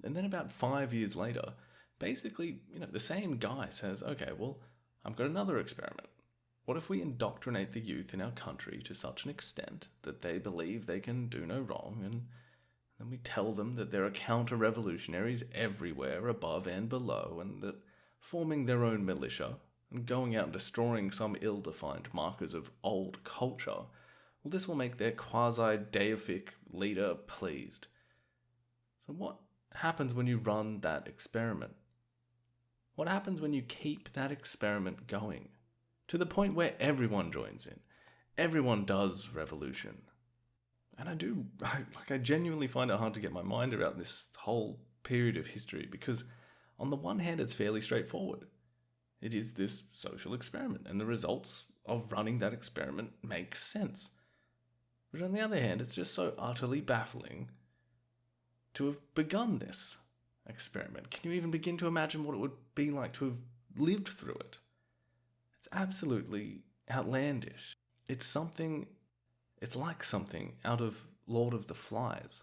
And then about 5 years later, basically, the same guy says, okay, well, I've got another experiment. What if we indoctrinate the youth in our country to such an extent that they believe they can do no wrong, and then we tell them that there are counter-revolutionaries everywhere, above and below, and that forming their own militia and going out and destroying some ill-defined markers of old culture, well, this will make their quasi-deific leader pleased. So what happens when you run that experiment? What happens when you keep that experiment going to the point where everyone joins in? Everyone does revolution. And I genuinely find it hard to get my mind around this whole period of history because on the one hand, it's fairly straightforward. It is this social experiment, and the results of running that experiment make sense. But on the other hand, it's just so utterly baffling to have begun this experiment. Can you even begin to imagine what it would be like to have lived through it? It's absolutely outlandish. It's like something out of Lord of the Flies.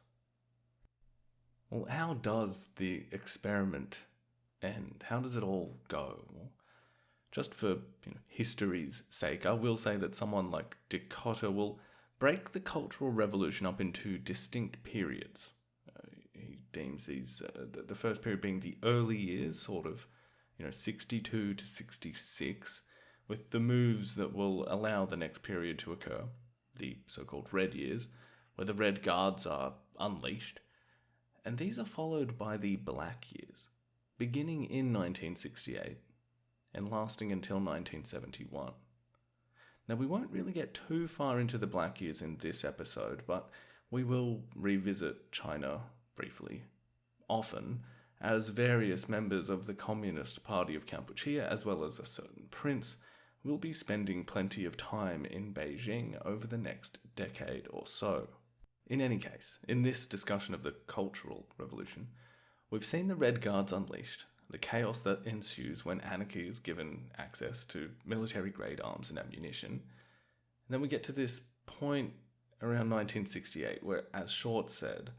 Well, how does the experiment end? How does it all go? Well, just for history's sake, I will say that someone like de Cotter will break the Cultural Revolution up into distinct periods. He deems these, the first period being the early years, sort of, 62 to 66, with the moves that will allow the next period to occur, the so-called Red Years, where the Red Guards are unleashed. And these are followed by the Black Years, beginning in 1968 and lasting until 1971. Now, we won't really get too far into the Black Years in this episode, but we will revisit China briefly, often, as various members of the Communist Party of Kampuchea, as well as a certain prince, will be spending plenty of time in Beijing over the next decade or so. In any case, in this discussion of the Cultural Revolution, we've seen the Red Guards unleashed, the chaos that ensues when anarchy is given access to military-grade arms and ammunition. And then we get to this point around 1968 where, as Short said,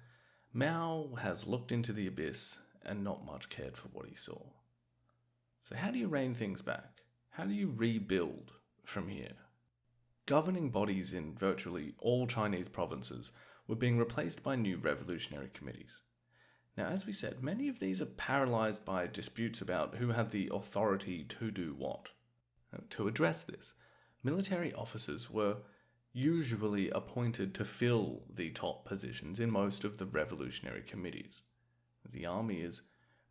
Mao has looked into the abyss and not much cared for what he saw. So how do you rein things back? How do you rebuild from here? Governing bodies in virtually all Chinese provinces were being replaced by new revolutionary committees. Now, as we said, many of these are paralysed by disputes about who had the authority to do what. Now, to address this, military officers were usually appointed to fill the top positions in most of the revolutionary committees. The army is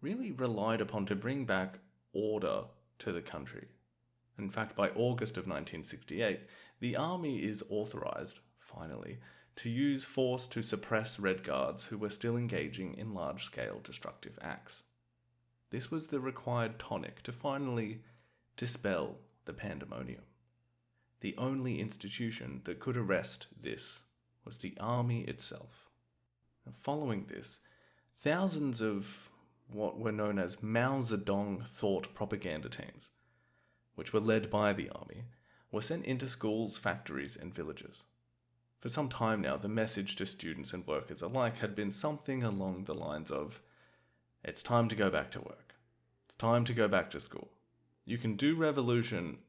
really relied upon to bring back order to the country. In fact, by August of 1968, the army is authorised, finally, to use force to suppress Red Guards who were still engaging in large-scale destructive acts. This was the required tonic to finally dispel the pandemonium. The only institution that could arrest this was the army itself. And following this, thousands of what were known as Mao Zedong thought propaganda teams, which were led by the army, were sent into schools, factories, and villages. For some time now, the message to students and workers alike had been something along the lines of, it's time to go back to work. It's time to go back to school. You can do revolution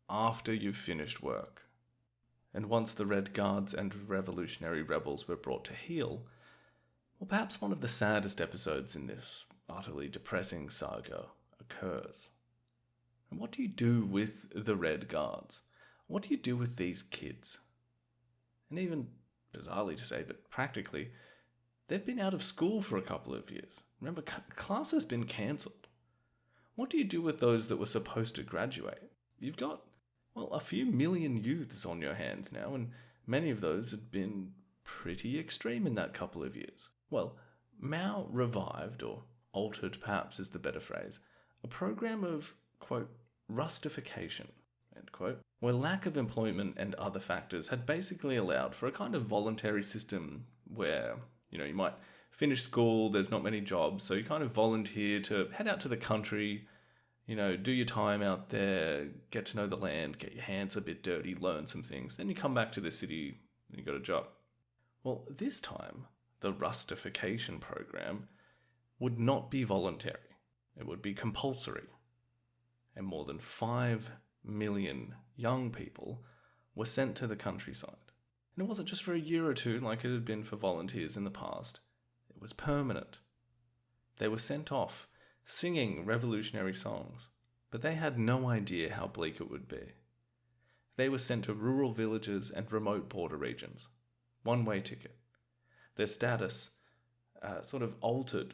after you've finished work. And once the Red Guards and revolutionary rebels were brought to heel, well, perhaps one of the saddest episodes in this utterly depressing saga occurs. And what do you do with the Red Guards? What do you do with these kids? And even, bizarrely to say, but practically, they've been out of school for a couple of years. Remember, class has been cancelled. What do you do with those that were supposed to graduate? You've got, well, a few million youths on your hands now, and many of those had been pretty extreme in that couple of years. Well, Mao revived, or altered perhaps is the better phrase, a program of, quote, rustification, end quote, where lack of employment and other factors had basically allowed for a kind of voluntary system where, you might finish school, there's not many jobs, so you kind of volunteer to head out to the country, do your time out there, get to know the land, get your hands a bit dirty, learn some things, then you come back to the city and you got a job. Well, this time, the rustification program would not be voluntary. It would be compulsory. And more than 5 million young people were sent to the countryside. And it wasn't just for a year or two like it had been for volunteers in the past. It was permanent. They were sent off singing revolutionary songs, but they had no idea how bleak it would be. They were sent to rural villages and remote border regions. One-way ticket. Their status sort of altered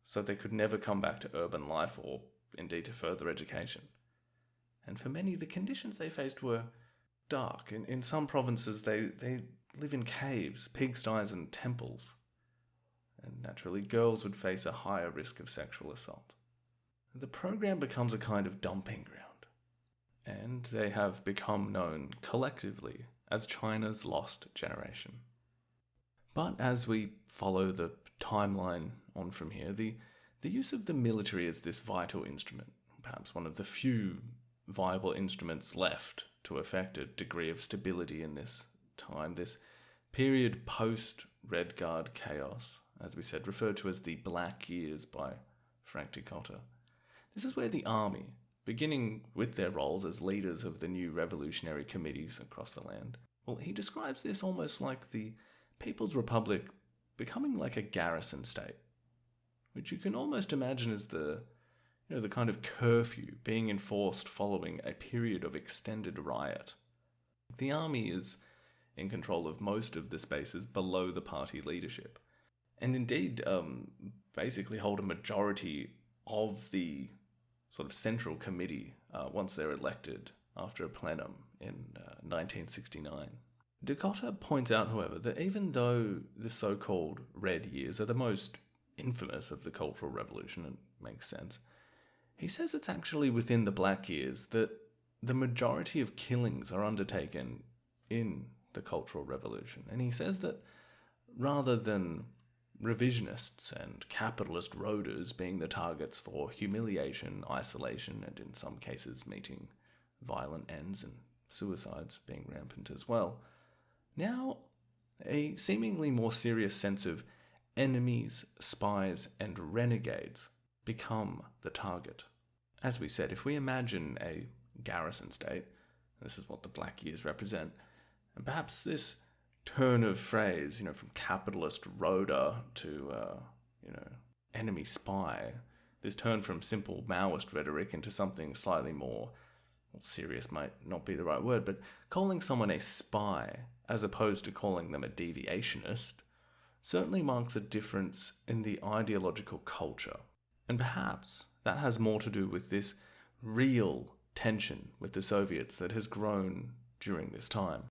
so they could never come back to urban life or indeed to further education. And for many, the conditions they faced were dark. In some provinces, they live in caves, pigsties and temples. And naturally, girls would face a higher risk of sexual assault. The program becomes a kind of dumping ground. And they have become known collectively as China's lost generation. But as we follow the timeline on from here, the use of the military as this vital instrument, perhaps one of the few viable instruments left to effect a degree of stability in this time, this period post-Red Guard chaos, as we said, referred to as the Black Years by Frank Dicotta. This is where the army, beginning with their roles as leaders of the new revolutionary committees across the land, well, he describes this almost like the People's Republic becoming like a garrison state, which you can almost imagine as the kind of curfew being enforced following a period of extended riot. The army is in control of most of the spaces below the party leadership, and indeed basically hold a majority of the sort of central committee once they're elected after a plenum in 1969. Dicotta points out, however, that even though the so-called Red Years are the most infamous of the Cultural Revolution, and makes sense, he says it's actually within the Black Years that the majority of killings are undertaken in the Cultural Revolution. And he says that rather than revisionists and capitalist roaders being the targets for humiliation, isolation, and in some cases meeting violent ends and suicides being rampant as well, now a seemingly more serious sense of enemies, spies, and renegades become the target. As we said, if we imagine a garrison state, this is what the Black Years represent, and perhaps this turn of phrase, from capitalist roader to, enemy spy, this turn from simple Maoist rhetoric into something slightly more, serious might not be the right word, but calling someone a spy as opposed to calling them a deviationist certainly marks a difference in the ideological culture. And perhaps that has more to do with this real tension with the Soviets that has grown during this time.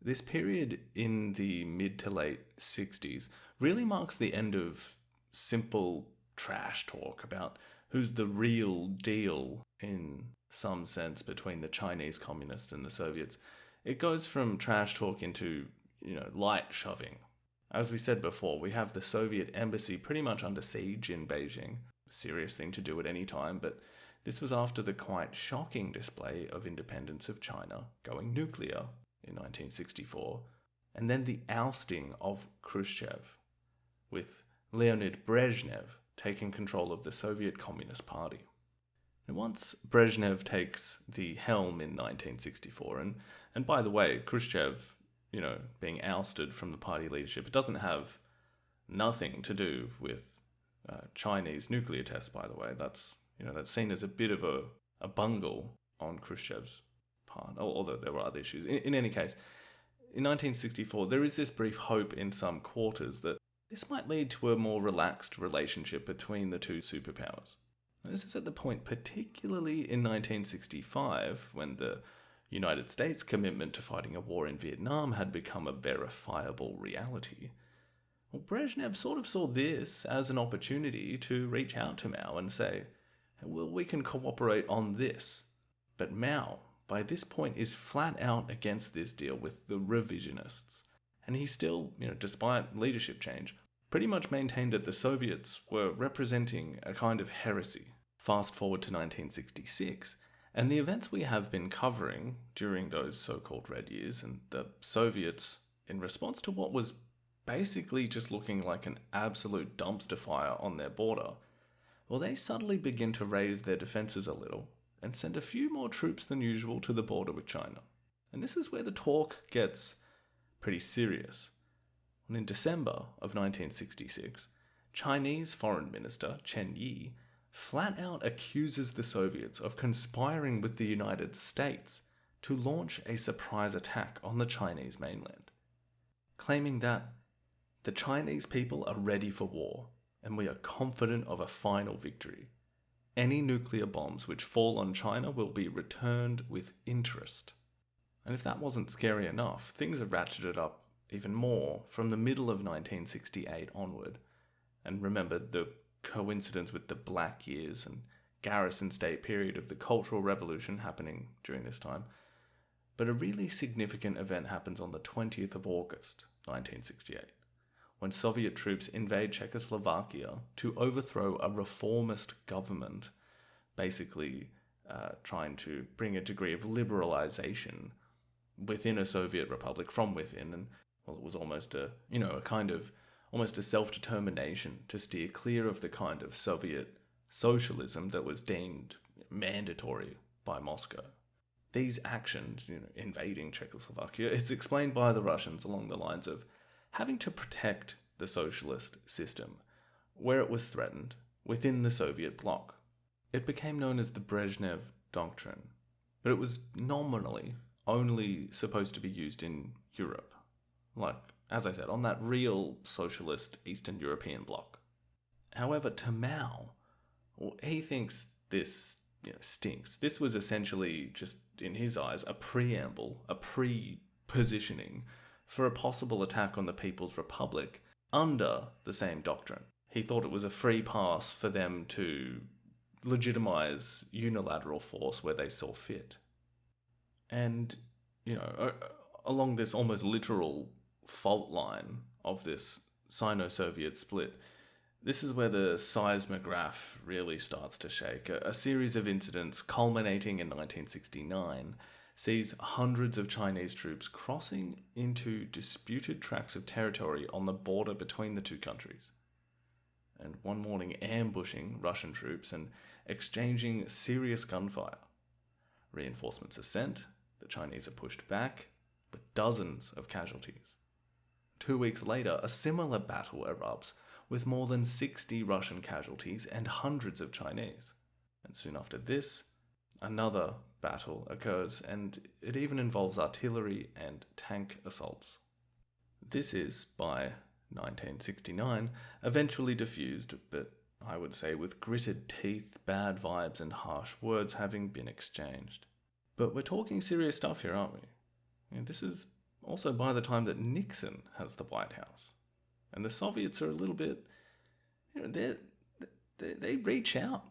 This period in the mid to late 60s really marks the end of simple trash talk about who's the real deal in some sense between the Chinese communists and the Soviets. It goes from trash talk into, light shoving. As we said before, we have the Soviet embassy pretty much under siege in Beijing. Serious thing to do at any time, but this was after the quite shocking display of independence of China going nuclear in 1964, and then the ousting of Khrushchev, with Leonid Brezhnev taking control of the Soviet Communist Party. And once Brezhnev takes the helm in 1964, and by the way, Khrushchev, being ousted from the party leadership, it doesn't have nothing to do with Chinese nuclear tests, by the way. That's seen as a bit of a bungle on Khrushchev's part, although there were other issues. In any case, in 1964, there is this brief hope in some quarters that this might lead to a more relaxed relationship between the two superpowers. Now, this is at the point, particularly in 1965, when the United States' commitment to fighting a war in Vietnam had become a verifiable reality. Well, Brezhnev sort of saw this as an opportunity to reach out to Mao and say, well, we can cooperate on this. But Mao, by this point, is flat out against this deal with the revisionists. And he still, despite leadership change, pretty much maintained that the Soviets were representing a kind of heresy. Fast forward to 1966, and the events we have been covering during those so-called Red Years, and the Soviets, in response to what was basically just looking like an absolute dumpster fire on their border, well, they suddenly begin to raise their defenses a little and send a few more troops than usual to the border with China. And this is where the talk gets pretty serious. And in December of 1966, Chinese Foreign Minister Chen Yi flat out accuses the Soviets of conspiring with the United States to launch a surprise attack on the Chinese mainland, claiming that the Chinese people are ready for war and we are confident of a final victory. Any nuclear bombs which fall on China will be returned with interest. And if that wasn't scary enough, things are ratcheted up even more from the middle of 1968 onward. And remember the coincidence with the Black Years and Garrison State period of the Cultural Revolution happening during this time. But a really significant event happens on the 20th of August, 1968, when Soviet troops invade Czechoslovakia to overthrow a reformist government, basically trying to bring a degree of liberalization within a Soviet republic from within. And well, it was almost a self-determination to steer clear of the kind of Soviet socialism that was deemed mandatory by Moscow. These actions, invading Czechoslovakia, it's explained by the Russians along the lines of having to protect the socialist system where it was threatened within the Soviet bloc. It became known as the Brezhnev Doctrine, but it was nominally only supposed to be used in Europe, like, as I said, on that real socialist Eastern European bloc. However, to Mao, he thinks this stinks. This was essentially just, in his eyes, a preamble, a pre-positioning for a possible attack on the People's Republic under the same doctrine. He thought it was a free pass for them to legitimize unilateral force where they saw fit. And, along this almost literal fault line of this Sino-Soviet split, this is where the seismograph really starts to shake. A series of incidents culminating in 1969 sees hundreds of Chinese troops crossing into disputed tracts of territory on the border between the two countries, and one morning ambushing Russian troops and exchanging serious gunfire. Reinforcements are sent, the Chinese are pushed back, with dozens of casualties. 2 weeks later, a similar battle erupts with more than 60 Russian casualties and hundreds of Chinese. And soon after this, another battle occurs, and it even involves artillery and tank assaults. This is, by 1969, eventually diffused, but I would say with gritted teeth, bad vibes, and harsh words having been exchanged. But we're talking serious stuff here, aren't we? And this is also by the time that Nixon has the White House. And the Soviets are a little bit, they reach out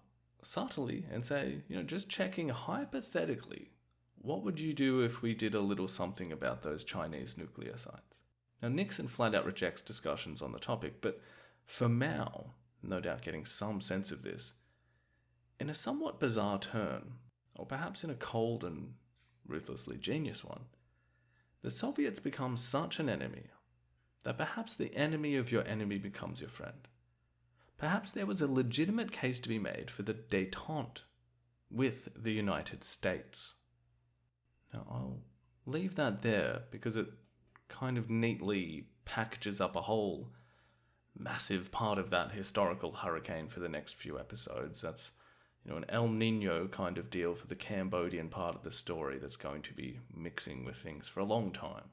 subtly and say, just checking hypothetically, what would you do if we did a little something about those Chinese nuclear sites? Now, Nixon flat out rejects discussions on the topic, but for Mao, no doubt getting some sense of this, in a somewhat bizarre turn, or perhaps in a cold and ruthlessly genius one, the Soviets become such an enemy that perhaps the enemy of your enemy becomes your friend. Perhaps there was a legitimate case to be made for the détente with the United States. Now, I'll leave that there because it kind of neatly packages up a whole massive part of that historical hurricane for the next few episodes. That's, an El Nino kind of deal for the Cambodian part of the story that's going to be mixing with things for a long time.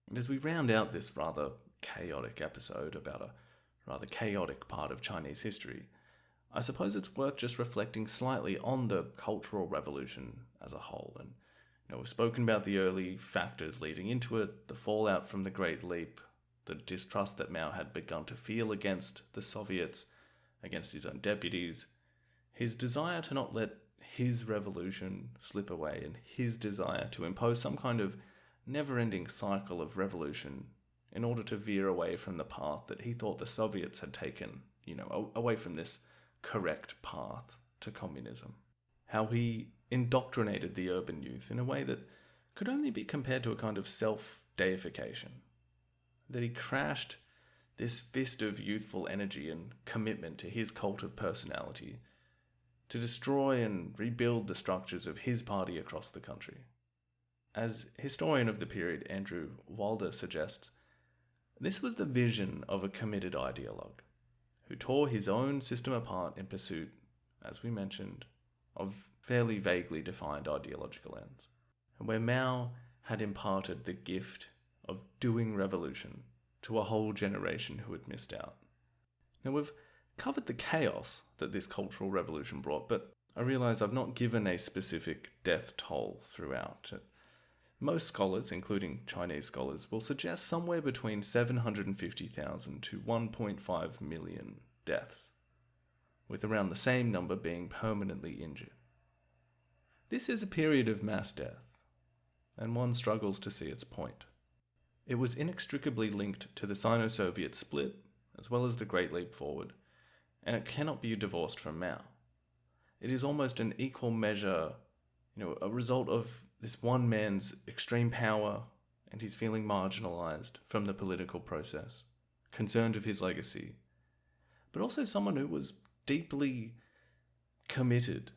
And as we round out this rather chaotic episode about a rather chaotic part of Chinese history, I suppose it's worth just reflecting slightly on the Cultural Revolution as a whole. And we've spoken about the early factors leading into it, the fallout from the Great Leap, the distrust that Mao had begun to feel against the Soviets, against his own deputies, his desire to not let his revolution slip away, and his desire to impose some kind of never-ending cycle of revolution in order to veer away from the path that he thought the Soviets had taken, away from this correct path to communism. How he indoctrinated the urban youth in a way that could only be compared to a kind of self-deification. That he crashed this fist of youthful energy and commitment to his cult of personality to destroy and rebuild the structures of his party across the country. As historian of the period Andrew Walder suggests, this was the vision of a committed ideologue who tore his own system apart in pursuit, as we mentioned, of fairly vaguely defined ideological ends, and where Mao had imparted the gift of doing revolution to a whole generation who had missed out. Now, we've covered the chaos that this cultural revolution brought, but I realise I've not given a specific death toll throughout. Most scholars, including Chinese scholars, will suggest somewhere between 750,000 to 1.5 million deaths, with around the same number being permanently injured. This is a period of mass death, and one struggles to see its point. It was inextricably linked to the Sino-Soviet split, as well as the Great Leap Forward, and it cannot be divorced from Mao. It is almost an equal measure, a result of this one man's extreme power and his feeling marginalized from the political process, concerned of his legacy, but also someone who was deeply committed,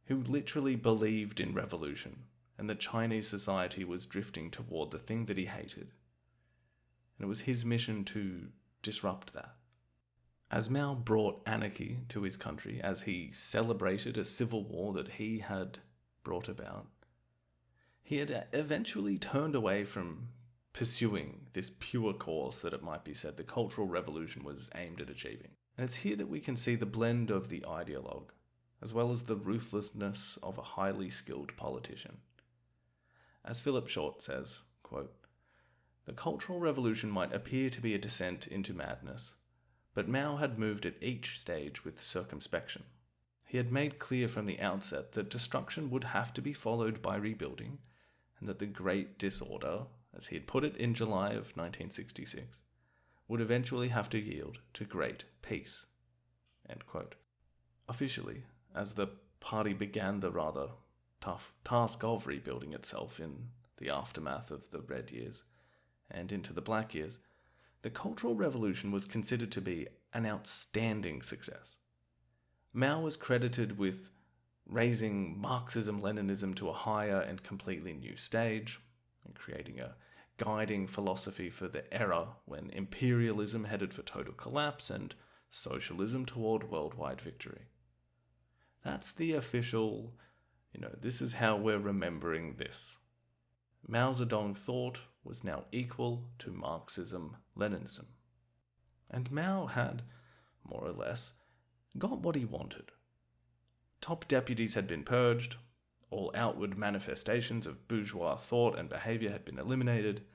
who literally believed in revolution and that Chinese society was drifting toward the thing that he hated. And it was his mission to disrupt that. As Mao brought anarchy to his country, as he celebrated a civil war that he had brought about, he had eventually turned away from pursuing this pure cause that it might be said the Cultural Revolution was aimed at achieving. And it's here that we can see the blend of the ideologue, as well as the ruthlessness of a highly skilled politician. As Philip Short says, quote, "The Cultural Revolution might appear to be a descent into madness, but Mao had moved at each stage with circumspection. He had made clear from the outset that destruction would have to be followed by rebuilding, and that the Great Disorder, as he had put it in July of 1966, would eventually have to yield to great peace." End quote. Officially, as the party began the rather tough task of rebuilding itself in the aftermath of the Red Years and into the Black Years, the Cultural Revolution was considered to be an outstanding success. Mao was credited with raising Marxism-Leninism to a higher and completely new stage, and creating a guiding philosophy for the era when imperialism headed for total collapse and socialism toward worldwide victory. That's the official, this is how we're remembering this. Mao Zedong thought was now equal to Marxism-Leninism. And Mao had, more or less, got what he wanted. Top deputies had been purged, all outward manifestations of bourgeois thought and behaviour had been eliminated,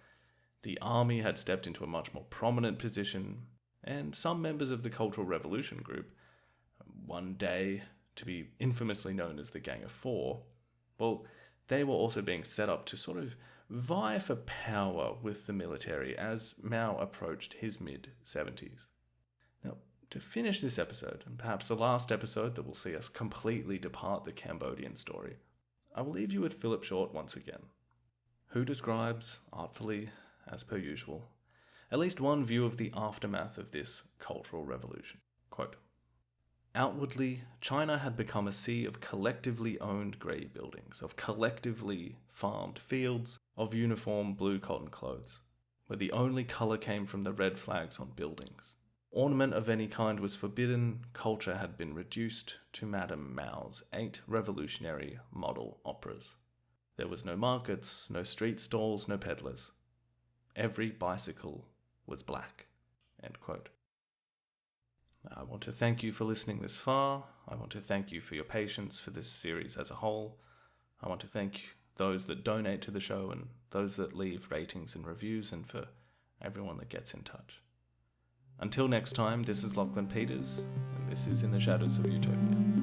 the army had stepped into a much more prominent position, and some members of the Cultural Revolution group, one day to be infamously known as the Gang of Four, well, they were also being set up to sort of vie for power with the military as Mao approached his mid-70s. Now, to finish this episode, and perhaps the last episode that will see us completely depart the Cambodian story, I will leave you with Philip Short once again, who describes, artfully, as per usual, at least one view of the aftermath of this Cultural Revolution. Quote, Outwardly, China had become a sea of collectively owned grey buildings, of collectively farmed fields, of uniform blue cotton clothes, where the only colour came from the red flags on buildings. Ornament of any kind was forbidden, culture had been reduced to Madame Mao's 8 revolutionary model operas. There was no markets, no street stalls, no peddlers. Every bicycle was black. End quote. I want to thank you for listening this far. I want to thank you for your patience for this series as a whole. I want to thank those that donate to the show and those that leave ratings and reviews, and for everyone that gets in touch. Until next time, this is Lachlan Peters, and this is In the Shadows of Utopia.